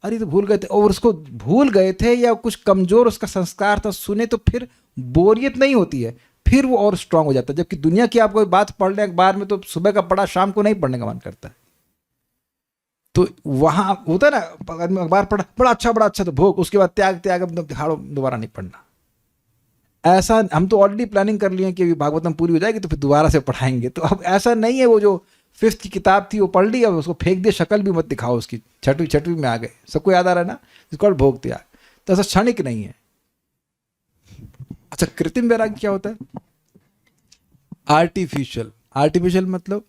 अरे तो भूल गए थे, और उसको भूल गए थे या कुछ कमजोर उसका संस्कार था, सुने तो फिर बोरियत नहीं होती है, फिर वो और स्ट्रांग हो जाता है। जबकि दुनिया की आप कोई बात पढ़ लें अखबार में तो सुबह का पढ़ा शाम को नहीं पढ़ने का मन करता है। तो वहां होता है ना, अखबार पढ़ा बड़ा अच्छा तो भोग, उसके बाद त्याग दिखाड़ो, दोबारा नहीं पढ़ना। ऐसा हम तो ऑलरेडी प्लानिंग कर लिए कि अभी भागवतम पूरी हो जाएगी तो फिर दोबारा से पढ़ाएंगे, तो अब ऐसा नहीं है। वो जो 5th की किताब थी वो पढ़ ली, अब उसको फेंक दिया, शक्ल भी मत दिखाओ उसकी, छठवीं में आ गए, सबको याद आ रहा है ना, इसको भोग त्याग। तो ऐसा क्षणिक नहीं है। अच्छा, कृत्रिम वैराग्य क्या होता है? आर्टिफिशियल मतलब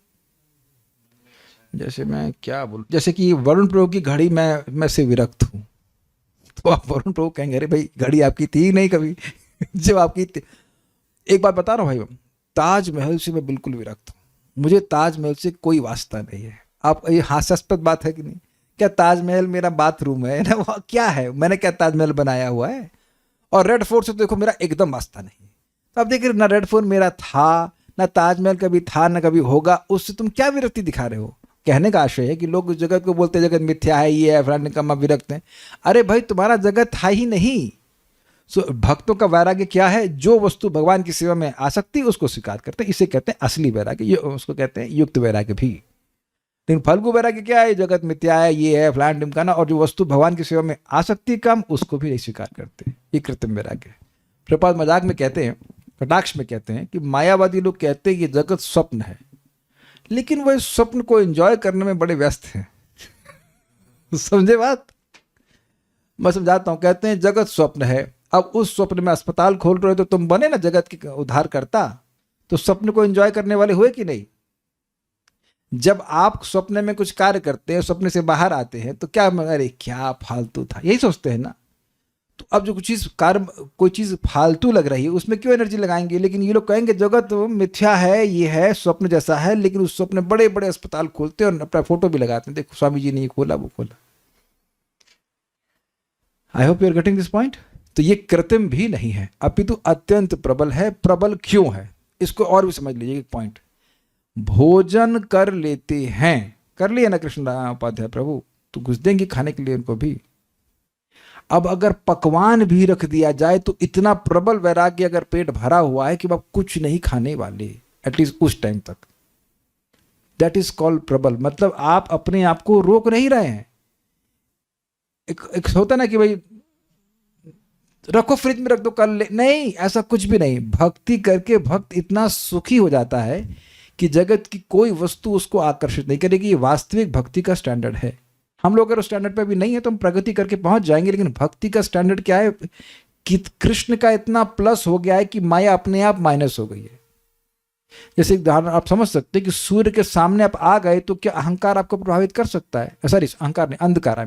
जैसे मैं क्या बोलूं, जैसे कि वरुण प्रभु की घड़ी मैं से विरक्त हूं, तो आप वरुण प्रभु कहेंगे अरे भाई घड़ी आपकी थी ही नहीं कभी जब आपकी एक बात बता रहा हूं भाई, ताजमहल से मैं बिल्कुल विरक्त हूं, मुझे ताजमहल से कोई वास्ता नहीं है। आप, ये हास्यास्पद बात है कि नहीं? क्या ताजमहल मेरा बाथरूम है ना, वो क्या है? मैंने क्या ताजमहल बनाया हुआ है? और रेड फोर्ट से तो देखो मेरा एकदम वास्ता नहीं है। तो आप देखिए ना, रेड फोर्ट मेरा था ना, ताजमहल कभी था ना कभी होगा, उससे तुम क्या विरक्ति दिखा रहे हो? कहने का आशय है कि लोग जगत को बोलते हैं जगत मिथ्या है, ये है, फलाने का विरक्त है। अरे भाई तुम्हारा जगत था ही नहीं। सो भक्तों का वैराग्य क्या है? जो वस्तु भगवान की सेवा में आ सकती है उसको स्वीकार करते हैं, इसे कहते हैं असली वैराग्य, उसको कहते हैं युक्त वैराग्य भी। लेकिन फल्गु वैराग्य क्या है? जगत मिथ्या है, ये है, फलान ढिमकाना, और जो वस्तु भगवान की सेवा में आ सकती है काम, उसको भी नहीं स्वीकार करते, ये कृत्रिम वैराग्य। प्रभुपाद मजाक में कहते हैं, कटाक्ष में कहते हैं कि मायावादी लोग कहते हैं कि जगत स्वप्न है, लेकिन वह स्वप्न को एंजॉय करने में बड़े व्यस्त हैं समझे बात? मैं समझाता हूं। कहते हैं जगत स्वप्न है, अब उस स्वप्न में अस्पताल खोल रहे हो तो तुम बने ना जगत के उद्धार करता, तो स्वप्न को एंजॉय करने वाले हुए कि नहीं? जब आप स्वप्न में कुछ कार्य करते हैं, स्वप्न से बाहर आते हैं, तो क्या अरे क्या फालतू था, यही सोचते हैं ना। तो अब जो कोई चीज फालतू लग रही है उसमें क्यों एनर्जी लगाएंगे? लेकिन ये लोग कहेंगे जगत मिथ्या है, ये है स्वप्न जैसा है, लेकिन उस स्वप्न बड़े बड़े अस्पताल खोलते हैं और अपना फोटो भी लगाते हैं, देखो स्वामी जी ने ये खोला वो खोला। I hope you are getting this point. तो ये कृत्रिम भी नहीं है, अपितु अत्यंत प्रबल है। प्रबल क्यों है इसको और भी समझ लीजिए एक पॉइंट। भोजन कर लेते हैं, कर लिया ना कृष्ण उपाध्याय प्रभु, तो घुस देंगे खाने के लिए उनको भी। अब अगर पकवान भी रख दिया जाए तो इतना प्रबल वैराग्य, अगर पेट भरा हुआ है कि आप कुछ नहीं खाने वाले एटलीस्ट उस टाइम तक, दैट इज कॉल्ड प्रबल। मतलब आप अपने आप को रोक नहीं रहे हैं। एक होता ना कि भाई रखो फ्रिज में रख दो कल ले, नहीं, ऐसा कुछ भी नहीं। भक्ति करके भक्त इतना सुखी हो जाता है कि जगत की कोई वस्तु उसको आकर्षित नहीं करेगी। ये वास्तविक भक्ति का स्टैंडर्ड है। हम लोग अगर उस स्टैंडर्ड पे भी नहीं है तो हम प्रगति करके पहुंच जाएंगे, लेकिन भक्ति का स्टैंडर्ड क्या है कि कृष्ण का इतना प्लस हो गया है कि माया अपने आप माइनस हो गई है। जैसे उदाहरण आप समझ सकते हैं कि सूर्य के सामने आप आ गए तो क्या अहंकार आपको प्रभावित कर सकता है? सॉरी, अहंकार नहीं, अंधकार।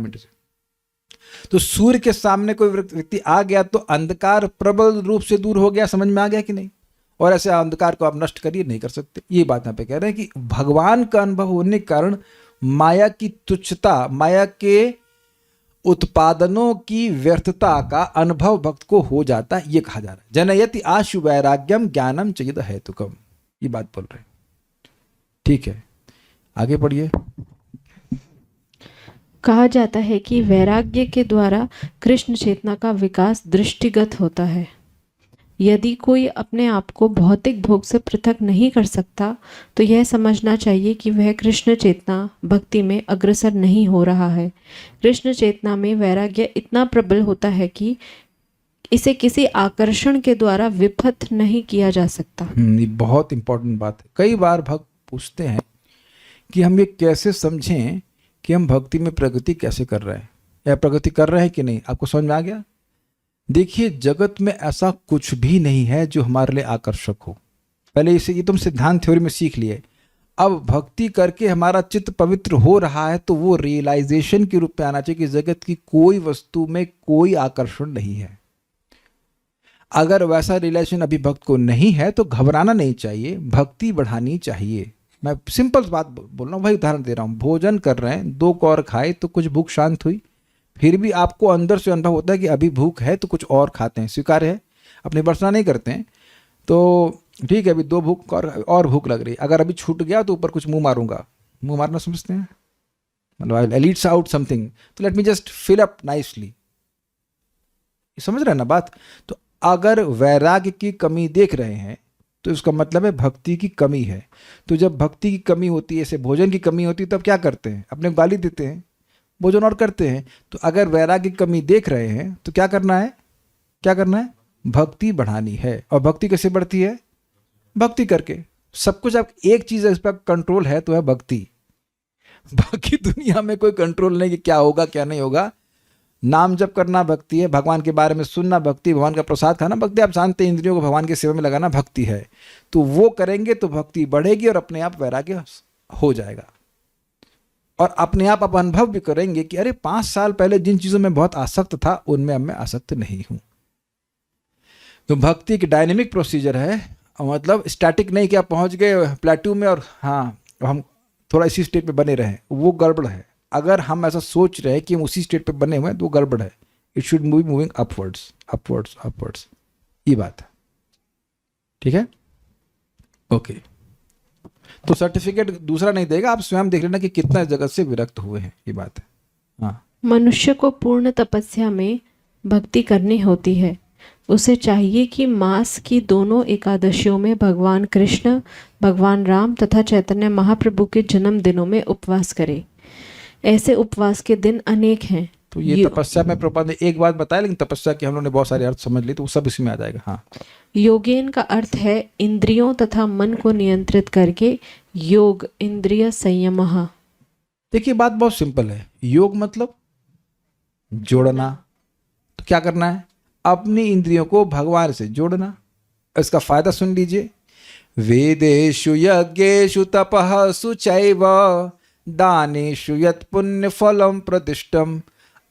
तो सूर्य के सामने कोई व्यक्ति आ गया तो अंधकार प्रबल रूप से दूर हो गया, समझ में आ गया कि नहीं? और ऐसे अंधकार को आप नष्ट करिए नहीं कर सकते। ये बात यहाँ पे कह रहे हैं कि भगवान का अनुभव होने के कारण माया की तुच्छता, माया के उत्पादनों की व्यर्थता का अनुभव भक्त को हो जाता है। ये कहा जा रहा है जनयति आशु वैराग्यम ज्ञानम चयित हेतुकम, ये बात बोल रहे हैं। ठीक है, आगे पढ़िए। कहा जाता है कि वैराग्य के द्वारा कृष्ण चेतना का विकास दृष्टिगत होता है। यदि कोई अपने आप को भौतिक भोग से पृथक नहीं कर सकता तो यह समझना चाहिए कि वह कृष्ण चेतना भक्ति में अग्रसर नहीं हो रहा है। कृष्ण चेतना में वैराग्य इतना प्रबल होता है कि इसे किसी आकर्षण के द्वारा विफत नहीं किया जा सकता। ये बहुत इंपॉर्टेंट बात है। कई बार भक्त पूछते हैं कि हम ये कैसे समझें कि हम भक्ति में प्रगति कैसे कर रहे हैं या प्रगति कर रहे हैं कि नहीं। आपको समझ में आ गया? देखिए, जगत में ऐसा कुछ भी नहीं है जो हमारे लिए आकर्षक हो। पहले इसे ये तुम सिद्धांत थ्योरी में सीख लिए। अब भक्ति करके हमारा चित्त पवित्र हो रहा है तो वो रियलाइजेशन के रूप में आना चाहिए कि जगत की कोई वस्तु में कोई आकर्षण नहीं है। अगर वैसा रियलाइजेशन अभी भक्त को नहीं है तो घबराना नहीं चाहिए, भक्ति बढ़ानी चाहिए। मैं सिंपल बात बोल रहा हूँ भाई, उदाहरण दे रहा हूँ। भोजन कर रहे हैं, 2 कौर खाए तो कुछ भूख शांत हुई, फिर भी आपको अंदर से अनुभव होता है कि अभी भूख है तो कुछ और खाते हैं, स्वीकार है, अपनी भर्सना नहीं करते हैं। तो ठीक है, अभी 2 भूख और भूख लग रही, अगर अभी छूट गया तो ऊपर कुछ मुंह मारूंगा। मुंह मारना समझते हैं, मतलब आई ईट्स आउट समथिंग, तो let me just fill up nicely. समझ रहे हैं ना बात? तो अगर वैराग्य की कमी देख रहे हैं तो इसका मतलब है भक्ति की कमी है। तो जब भक्ति की कमी होती है, ऐसे भोजन की कमी होती है, तब क्या करते हैं? अपने को गाली देते हैं, भोजन और करते हैं। तो अगर वैराग्य की कमी देख रहे हैं तो क्या करना है? क्या करना है? भक्ति बढ़ानी है। और भक्ति कैसे बढ़ती है? भक्ति करके। सब कुछ आप एक चीज इस पर कंट्रोल है तो है भक्ति। बाकी दुनिया में कोई कंट्रोल नहीं कि क्या होगा क्या नहीं होगा। नाम जप करना भक्ति है, भगवान के बारे में सुनना भक्ति, भगवान का प्रसाद खाना भक्ति। आप जानते हैं इंद्रियों को भगवान की सेवा में लगाना भक्ति है। तो वो करेंगे तो भक्ति बढ़ेगी और अपने आप वैराग्य हो जाएगा। और अपने आप अनुभव भी करेंगे कि अरे 5 साल पहले जिन चीज़ों में बहुत आसक्त था उनमें अब मैं आसक्त नहीं हूँ। तो भक्ति एक डायनेमिक प्रोसीजर है, मतलब स्टैटिक नहीं कि आप पहुँच गए प्लेट्यू में और हाँ हम थोड़ा इसी स्टेट पे बने रहें, वो गड़बड़ है। अगर हम ऐसा सोच रहे हैं कि हम उसी स्टेट पे बने हुए हैं तो वो गड़बड़ है। It should moving upwards upwards upwards, ये बात है। ठीक है, ओके। तो सर्टिफिकेट दूसरा नहीं देगा, आप स्वयं देख लेना कि कितना जगत से विरक्त हुए हैं, ये बात है। हाँ, मनुष्य को पूर्ण तपस्या में भक्ति करनी होती है। उसे चाहिए कि मास की दोनों एकादशियों में भगवान कृष्ण, भगवान राम तथा चैतन्य महाप्रभु के जन्म दिनों में उपवास करे। ऐसे उपवास के दिन अनेक हैं। तो ये तपस्या में प्रभुपाद ने एक बात बताया, लेकिन तपस्या के हम लोगों ने बहुत सारे अर्थ समझ लिए तो वो सब इसमें आ जाएगा। हाँ, योगेन का अर्थ है इंद्रियों तथा मन को नियंत्रित करके, योग इंद्रिय संयमः। देखिए बात बहुत सिंपल है। योग मतलब जोड़ना। तो क्या करना है? अपनी इंद्रियों को भगवान से जोड़ना। इसका फायदा सुन लीजिए। वेदेषु यज्ञेषु तपः शुचैव दानेषु यत् पुण्य फलम प्रतिष्ठम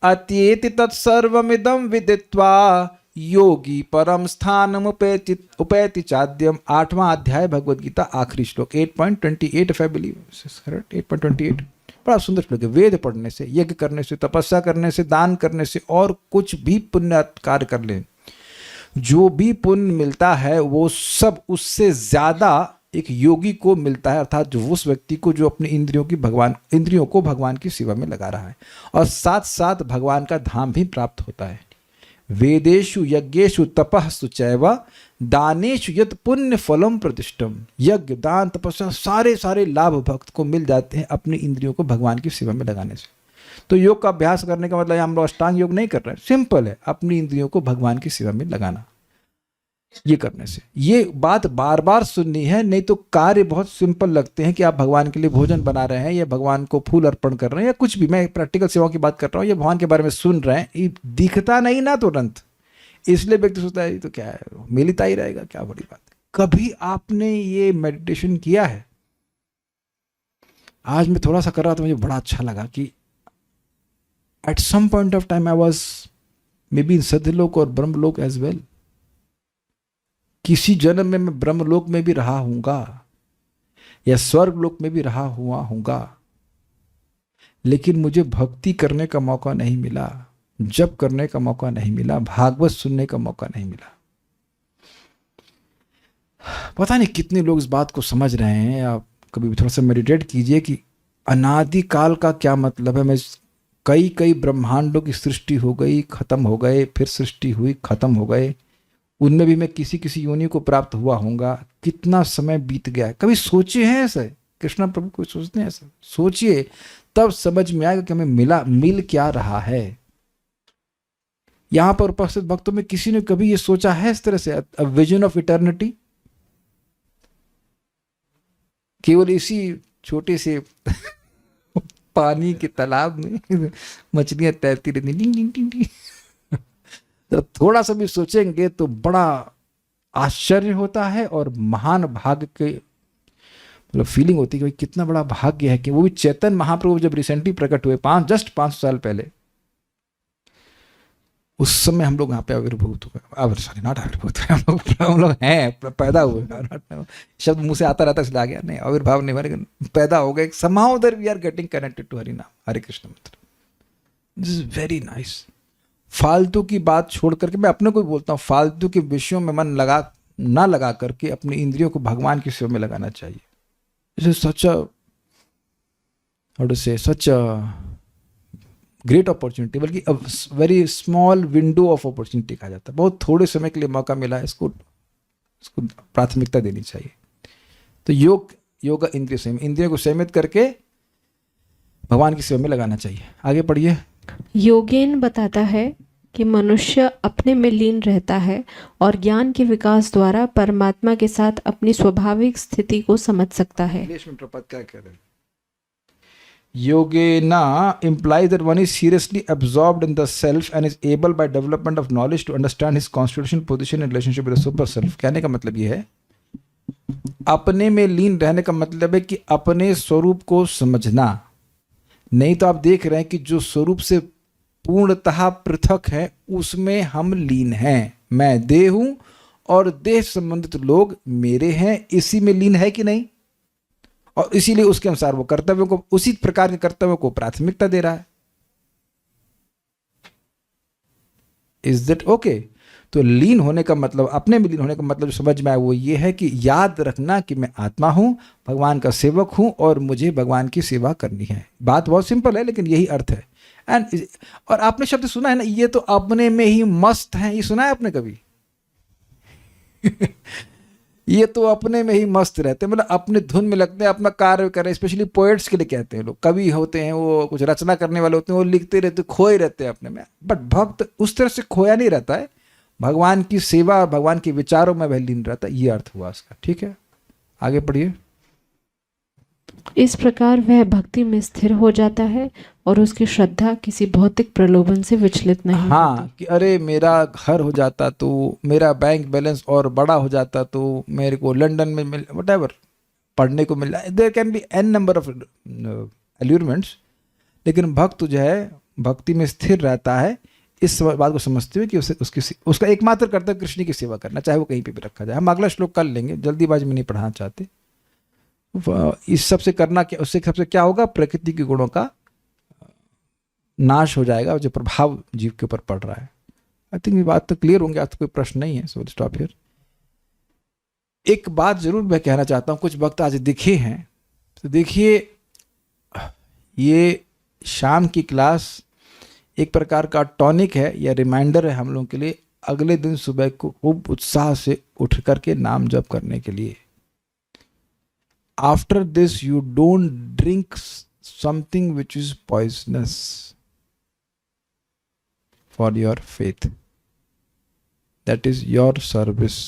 अत्येति तत्सर्वमिदं विदित्वा योगी परम स्थानम उपैति चाद्यम। 8वां अध्याय भगवद गीता, आखिरी श्लोक 8.28 if I believe, 8.28। बड़ा सुंदर श्लोक है। वेद पढ़ने से, यज्ञ करने से, तपस्या करने से, दान करने से और कुछ भी पुण्य कार्य कर लें, जो भी पुण्य मिलता है वो सब उससे ज्यादा एक योगी को मिलता है, अर्थात जो उस व्यक्ति को जो अपनी इंद्रियों को भगवान की सेवा में लगा रहा है, और साथ साथ भगवान का धाम भी प्राप्त होता है। वेदेषु यज्ञेषु तपःसु चैव दानेषु यत् पुण्य फलम प्रतिष्ठम। यज्ञ, दान, तपस्या सारे सारे लाभ भक्त को मिल जाते हैं अपनी इंद्रियों को भगवान की सेवा में लगाने से। तो योग का अभ्यास करने का मतलब हम लोग अष्टांग योग नहीं कर रहे हैं, सिंपल है, अपनी इंद्रियों को भगवान की सेवा में लगाना। ये करने से, ये बात बार बार सुननी है, नहीं तो कार्य बहुत सिंपल लगते हैं कि आप भगवान के लिए भोजन बना रहे हैं या भगवान को फूल अर्पण कर रहे हैं या कुछ भी, मैं प्रैक्टिकल सेवाओं की बात कर रहा हूँ, या भगवान के बारे में सुन रहे हैं, ये दिखता नहीं ना तुरंत, इसलिए व्यक्ति सोचता है तो क्या है, मिलता ही रहेगा, क्या बड़ी बात है। कभी आपने ये मेडिटेशन किया है? आज मैं थोड़ा सा कर रहा था, मुझे बड़ा अच्छा लगा कि at some point of time I was may be in Satyaloka और ब्रह्मलोक एज वेल। किसी जन्म में मैं ब्रह्मलोक में भी रहा हूंगा या स्वर्ग लोक में भी रहा हुआ हूंगा, लेकिन मुझे भक्ति करने का मौका नहीं मिला, जप करने का मौका नहीं मिला, भागवत सुनने का मौका नहीं मिला। पता नहीं कितने लोग इस बात को समझ रहे हैं। आप कभी भी थोड़ा सा मेडिटेट कीजिए कि अनादि काल का क्या मतलब है। मैं कई कई ब्रह्मांडों की सृष्टि हो गई, खत्म हो गए, फिर सृष्टि हुई, खत्म हो गए, उनमें भी मैं किसी किसी योनि को प्राप्त हुआ होऊंगा। कितना समय बीत गया है, कभी सोचे हैं ऐसे? कृष्णा प्रभु को सोचते हैं ऐसा? सोचिए, तब समझ में आएगा कि हमें मिल क्या रहा है। यहां पर उपस्थित भक्तों में किसी ने कभी ये सोचा है इस तरह से, अ विजन ऑफ इटर्निटी? केवल इसी छोटे से पानी के तालाब में मछलियां तैरती रहती, डिंग डिंग डिंग डिंग। तो थोड़ा सा भी सोचेंगे तो बड़ा आश्चर्य होता है और महान भाग्य के मतलब फीलिंग होती है कि भाई कितना बड़ा भाग्य है कि वो भी चैतन्य महाप्रभु जब रिसेंटली प्रकट हुए, जस्ट 5 साल पहले, उस समय हम लोग यहाँ पे आविर्भूत हुए। सॉरी, नॉट आविर्भूत हुए, हम लोग हैं, पैदा हुए। शब्द मुंह से आता रहता इसलिए आ गया, नहीं आविर्भाव नहीं हुआ, लेकिन पैदा हो गए। somehow that we are getting connected to Hari नाम, हरे कृष्ण मंत्र। This is very nice. फालतू की बात छोड़ करके, मैं अपने को भी बोलता हूँ, फालतू के विषयों में मन ना लगा करके अपनी इंद्रियों को भगवान की सेवा में लगाना चाहिए। This is such a, how to say, such a great opportunity, बल्कि very small window of opportunity कहा जाता है। बहुत थोड़े समय के लिए मौका मिला है, इसको प्राथमिकता देनी चाहिए। तो योग इंद्रिय संयम, इंद्रियों को संयमित करके भगवान की सेवा में लगाना चाहिए। आगे पढ़िए। योगेन बताता है कि मनुष्य अपने में लीन रहता है और ज्ञान के विकास द्वारा परमात्मा के साथ अपनी स्वाभाविक स्थिति को समझ सकता है। क्या कह रहे हैं? Yogena implies that one is seriously absorbed in the self and is able by development of knowledge to understand his constitutional position in relationship with the super self। कहने का मतलब ये है, अपने में लीन रहने का मतलब है कि अपने स्वरूप को समझना। नहीं तो आप देख रहे हैं कि जो स्वरूप से पूर्णतः पृथक है उसमें हम लीन हैं। मैं देह हूं और देह संबंधित लोग मेरे हैं, इसी में लीन है कि नहीं? और इसीलिए उसके अनुसार वो कर्तव्यों को, उसी प्रकार के कर्तव्यों को प्राथमिकता दे रहा है। Is that okay? तो लीन होने का मतलब, अपने में लीन होने का मतलब जो समझ में आया वो ये है कि याद रखना कि मैं आत्मा हूं, भगवान का सेवक हूं और मुझे भगवान की सेवा करनी है। बात बहुत सिंपल है, लेकिन यही अर्थ है। और आपने शब्द सुना है ना, ये तो अपने में ही मस्त है, ये सुना है आपने कभी? ये तो अपने में ही मस्त रहते हैं, मतलब अपने धुन में लगते हैं, अपना कार्य करें। स्पेशली पोएट्स के लिए कहते हैं लोग, कवि होते हैं, वो कुछ रचना करने वाले होते हैं, वो लिखते रहते, खोए रहते हैं अपने में। बट भक्त उस तरह से खोया नहीं रहता है, भगवान की सेवा, भगवान के विचारों में वह लीन रहता है। ये अर्थ हुआ उसका। ठीक है, आगे पढ़िए। इस प्रकार वह भक्ति में स्थिर हो जाता है और उसकी श्रद्धा किसी भौतिक प्रलोभन से विचलित नहीं होती। कि अरे मेरा घर हो जाता तो, मेरा बैंक बैलेंस और बड़ा हो जाता तो, मेरे को लंदन में मिल, व्हाटएवर पढ़ने को मिल, there can be n number of allurements, लेकिन भक्त जो है भक्ति में स्थिर रहता है। इस बात को समझते हुए कि उसका एकमात्र कर्तव्य कृष्ण की सेवा करना, चाहे वो कहीं पे भी रखा जाए। हम अगला श्लोक कर लेंगे, जल्दीबाजी में नहीं पढ़ाना चाहते। इस सब से करना क्या, उससे सबसे क्या होगा, प्रकृति के गुणों का नाश हो जाएगा जो प्रभाव जीव के ऊपर पड़ रहा है। आई थिंक ये बात तो क्लियर होंगे, आज तो कोई प्रश्न नहीं है, सो स्टॉप हियर। एक बात जरूर मैं कहना चाहता हूँ, कुछ वक्त आज दिखे हैं, तो देखिए ये शाम की क्लास एक प्रकार का टॉनिक है या रिमाइंडर है हम लोगों के लिए, अगले दिन सुबह को खूब उत्साह से उठ करके नाम जप करने के लिए। After this you don't drink something which is poisonous for your faith, that is your service.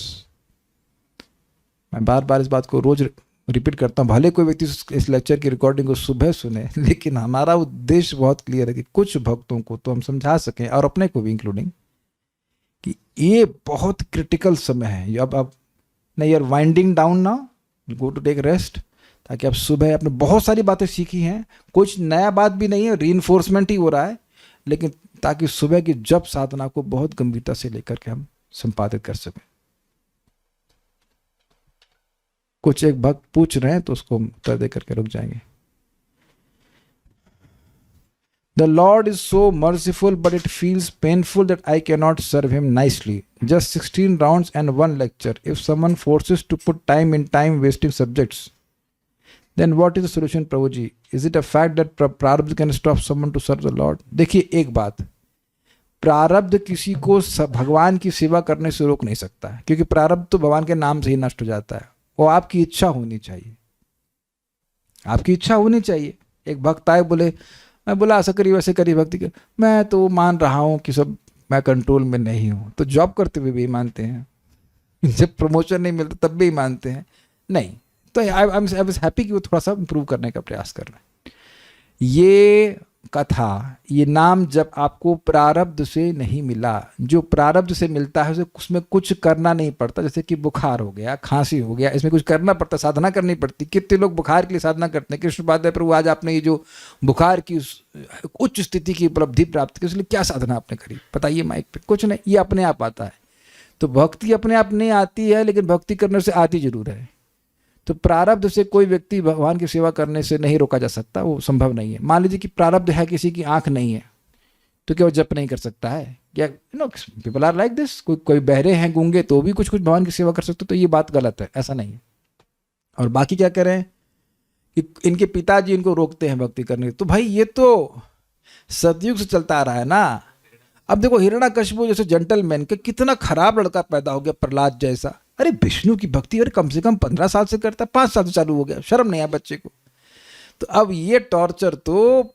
मैं बार बार इस बात को रोज रिपीट करता हूँ, भले कोई व्यक्ति इस लेक्चर की रिकॉर्डिंग को सुबह सुने, लेकिन हमारा उद्देश्य बहुत क्लियर है कि कुछ भक्तों को तो हम समझा सकें, और अपने को भी इंक्लूडिंग, कि ये बहुत क्रिटिकल समय है। अब आप नहीं, यार वाइंडिंग डाउन ना, गो टू टेक रेस्ट, ताकि आप सुबह आपने बहुत सारी बातें सीखी हैं, कुछ नया बात भी नहीं है, रीइंफोर्समेंट ही हो रहा है, लेकिन ताकि सुबह की जप साधना को बहुत गंभीरता से लेकर के हम संपादित कर सकें। कुछ एक भक्त पूछ रहे हैं तो उसको उत्तर दे करके रुक जाएंगे। The Lord is so merciful, but it feels painful that I cannot serve him nicely. Just 16 rounds and 1 lecture. If someone forces to put time in time wasting subjects, then what is the solution, Prabhuji? Is it a fact that prarabdha can stop someone to serve the Lord? देखिए एक बात, प्रारब्ध किसी को भगवान की सेवा करने से रोक नहीं सकता है, क्योंकि प्रारब्ध तो भगवान के नाम से ही नष्ट हो जाता है। वो आपकी इच्छा होनी चाहिए, आपकी इच्छा होनी चाहिए। एक भक्त आए, बोले मैं बोला ऐसा करिए वैसे करिए भक्ति कर, मैं तो मान रहा हूँ कि सब मैं कंट्रोल में नहीं हूँ, तो जॉब करते हुए भी मानते हैं, जब प्रमोशन नहीं मिलता तब भी मानते हैं नहीं, तो आई वाज हैप्पी कि वो थोड़ा सा इम्प्रूव करने का प्रयास कर रहे हैं। ये कथा, ये नाम जब आपको प्रारब्ध से नहीं मिला, जो प्रारब्ध से मिलता है उसमें कुछ करना नहीं पड़ता, जैसे कि बुखार हो गया, खांसी हो गया, इसमें कुछ करना पड़ता, साधना करनी पड़ती। कितने लोग बुखार के लिए साधना करते हैं। कृष्ण पाद प्रभु, आज आपने ये जो बुखार की उच्च स्थिति की उपलब्धि प्राप्त की, इसलिए क्या साधना आपने करी बताइए माइक पे? कुछ नहीं, ये अपने आप आता है। तो भक्ति अपने आप नहीं आती है, लेकिन भक्ति करने से आती जरूर है। तो प्रारब्ध से कोई व्यक्ति भगवान की सेवा करने से नहीं रोका जा सकता, वो संभव नहीं है। मान लीजिए कि प्रारब्ध है, किसी की आंख नहीं है, तो क्या वो जप नहीं कर सकता है? क्या no people are like this, कोई बहरे हैं, गूंगे, तो भी कुछ भगवान की सेवा कर सकते, तो ये बात गलत है, ऐसा नहीं है। और बाकी क्या करें कि इनके पिताजी इनको रोकते हैं भक्ति करने, तो भाई ये तो सतयुग से चलता आ रहा है ना। अब देखो हिरण्यकशिपु जैसे जेंटलमैन के कितना खराब लड़का पैदा हो गया, प्रहलाद जैसा। अरे विष्णु की भक्ति अरे कम से कम 15 साल से करता है, 5 साल से चालू हो गया, शर्म नहीं है बच्चे को। तो अब ये टॉर्चर तो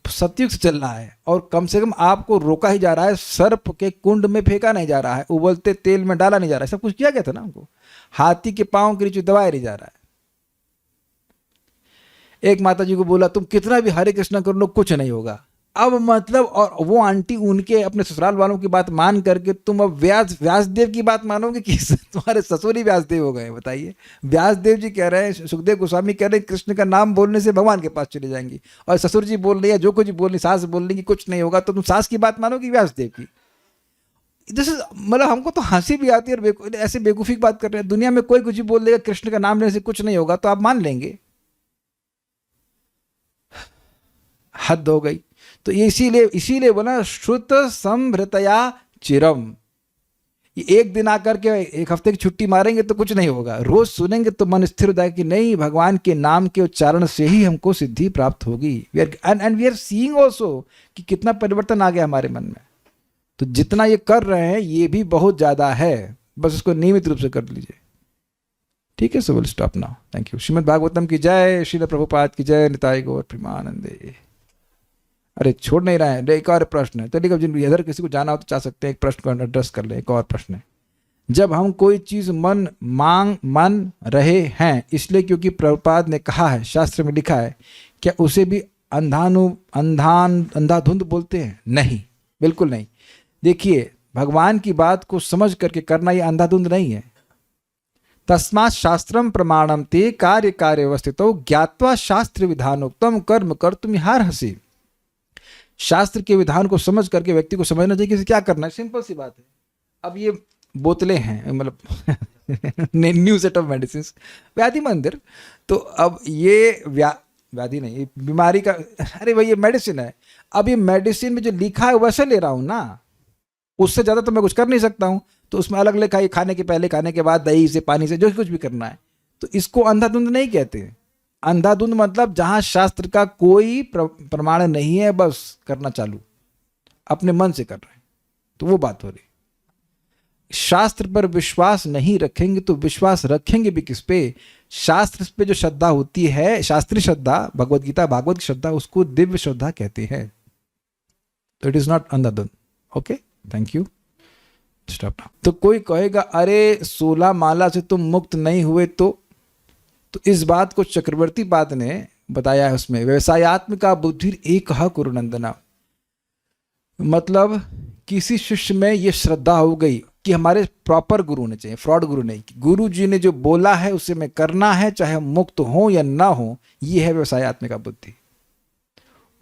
सतयुग से चल रहा है, और कम से कम आपको रोका ही जा रहा है, सर्प के कुंड में फेंका नहीं जा रहा है, उबलते तेल में डाला नहीं जा रहा है, सब कुछ किया गया था ना हमको, हाथी के पांव के नीचे दबाया नहीं जा रहा है। एक माता जी को बोला तुम कितना भी हरे कृष्णा कर लो कुछ नहीं होगा। अब मतलब, और वो आंटी उनके अपने ससुराल वालों की बात मान करके तुम अब व्यासदेव की बात मानोगे कि तुम्हारे ससुर ही व्यासदेव हो गए? बताइए। व्यासदेव जी कह रहे हैं, सुखदेव गोस्वामी कह रहे हैं कृष्ण का नाम बोलने से भगवान के पास चले जाएंगी, और ससुर जी बोल रही है, जो कुछ बोल रही, सास बोल रही कि कुछ नहीं होगा, तो तुम सास की बात मानोगी व्यासदेव की? जैसे मतलब हमको तो हंसी भी आती है, और ऐसे बेवकूफ़ी की बात कर रहे हैं। दुनिया में कोई कुछ भी बोल देगा कृष्ण का नाम लेने से कुछ नहीं होगा, तो आप मान लेंगे? हद हो गई। तो ये इसीलिए बोला श्रुत संभृतया चिरम। ये एक दिन आकर के एक हफ्ते की छुट्टी मारेंगे तो कुछ नहीं होगा, रोज सुनेंगे तो मन स्थिर हो जाएगा कि नहीं, भगवान के नाम के उच्चारण से ही हमको सिद्धि प्राप्त होगी। And we are seeing also कि कितना परिवर्तन आ गया हमारे मन में। तो जितना ये कर रहे हैं ये भी बहुत ज्यादा है, बस इसको नियमित रूप से कर लीजिए, ठीक है? So will stop now. Thank you. Shrimad Bhagavatam की जय, श्रील प्रभुपाद की जय, निताई गौर प्रेमानंदे। अरे छोड़ नहीं रहे हैं, एक और प्रश्न है, चलिए जिन इधर किसी को जाना हो तो चाह सकते हैं, एक प्रश्न को एड्रेस कर ले। एक और प्रश्न है, जब हम कोई चीज मान रहे हैं इसलिए क्योंकि प्रभुपाद ने कहा है, शास्त्र में लिखा है, क्या उसे भी अंधाधुंध बोलते हैं? नहीं, बिल्कुल नहीं। देखिए भगवान की बात को समझ करके करना ये अंधाधुंध नहीं है। तस्मात् शास्त्रम प्रमाणम ते कार्य कार्य अवस्थितो ज्ञात्वा शास्त्र विधानोक्तम कर्म कर्तुमिहार्हसि। शास्त्र के विधान को समझ करके व्यक्ति को समझना चाहिए कि क्या करना है। सिंपल सी बात है। अब ये बोतलें हैं, मतलब न्यू सेट ऑफ मेडिसिन, व्याधि मंदिर। तो अब ये व्याधि नहीं, ये बीमारी का, अरे भाई ये मेडिसिन है। अब ये मेडिसिन में जो लिखा है वैसे ले रहा हूँ ना, उससे ज़्यादा तो मैं कुछ कर नहीं सकता हूँ। तो उसमें अलग लिखा है खाने के पहले, खाने के बाद, दही से, पानी से, जो कुछ भी करना है। तो इसको अंधाधुंध नहीं कहते। अंधाधुंध मतलब जहाँ शास्त्र का कोई प्रमाण नहीं है, बस करना चालू, अपने मन से कर रहे हैं, तो वो बात हो रही। शास्त्र पर विश्वास नहीं रखेंगे तो विश्वास रखेंगे भी किस पे? शास्त्र पे जो श्रद्धा होती है, शास्त्रीय श्रद्धा, भगवत गीता भागवत की श्रद्धा, उसको दिव्य श्रद्धा कहते हैं। तो इट इज नॉट अंधाधुंध। Okay, thank you, stop. तो कोई कहेगा अरे 16 माला से तुम मुक्त नहीं हुए, तो इस बात को चक्रवर्ती पाद ने बताया है उसमें, व्यवसायत्मिका बुद्धि एक कुरुनंदना। मतलब किसी शिष्य में ये श्रद्धा हो गई कि हमारे प्रॉपर गुरु होने चाहिए, फ्रॉड गुरु नहीं। गुरु जी ने जो बोला है उसे में करना है, चाहे हम मुक्त हो या ना हो, ये है व्यवसायत्मिका बुद्धि।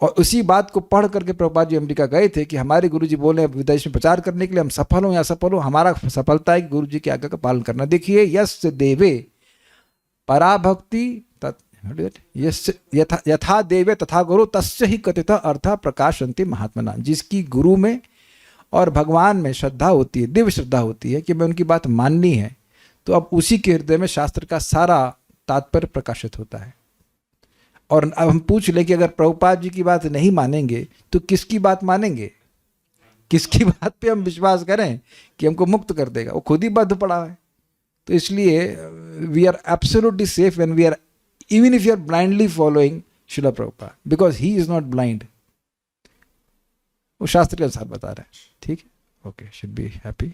और उसी बात को पढ़ करके प्रभुपाद जी अमेरिका गए थे कि हमारे गुरु जी बोले विदेश में प्रचार करने के लिए, हम सफल हो या असफल हो, हमारा सफलता है कि गुरु जी की आज्ञा का पालन करना। देखिए, यस देवे पराभक्ति यथा देवे तथा गुरु तस्य ही कथित अर्थ प्रकाशन्ति महात्मना। जिसकी गुरु में और भगवान में श्रद्धा होती है, दिव्य श्रद्धा होती है कि मैं उनकी बात माननी है, तो अब उसी के हृदय में शास्त्र का सारा तात्पर्य प्रकाशित होता है। और अब हम पूछ ले कि अगर प्रभुपाद जी की बात नहीं मानेंगे तो किसकी बात मानेंगे? किसकी बात पे हम विश्वास करें कि हमको मुक्त कर देगा? वो खुद ही बद्ध पड़ा है। तो इसलिए we are absolutely safe when we are, even if you are blindly following Srila Prabhupada, because he is not blind. वो शास्त्र के अनुसार बता रहे हैं। ठीक है, ओके, शुड बी हैप्पी।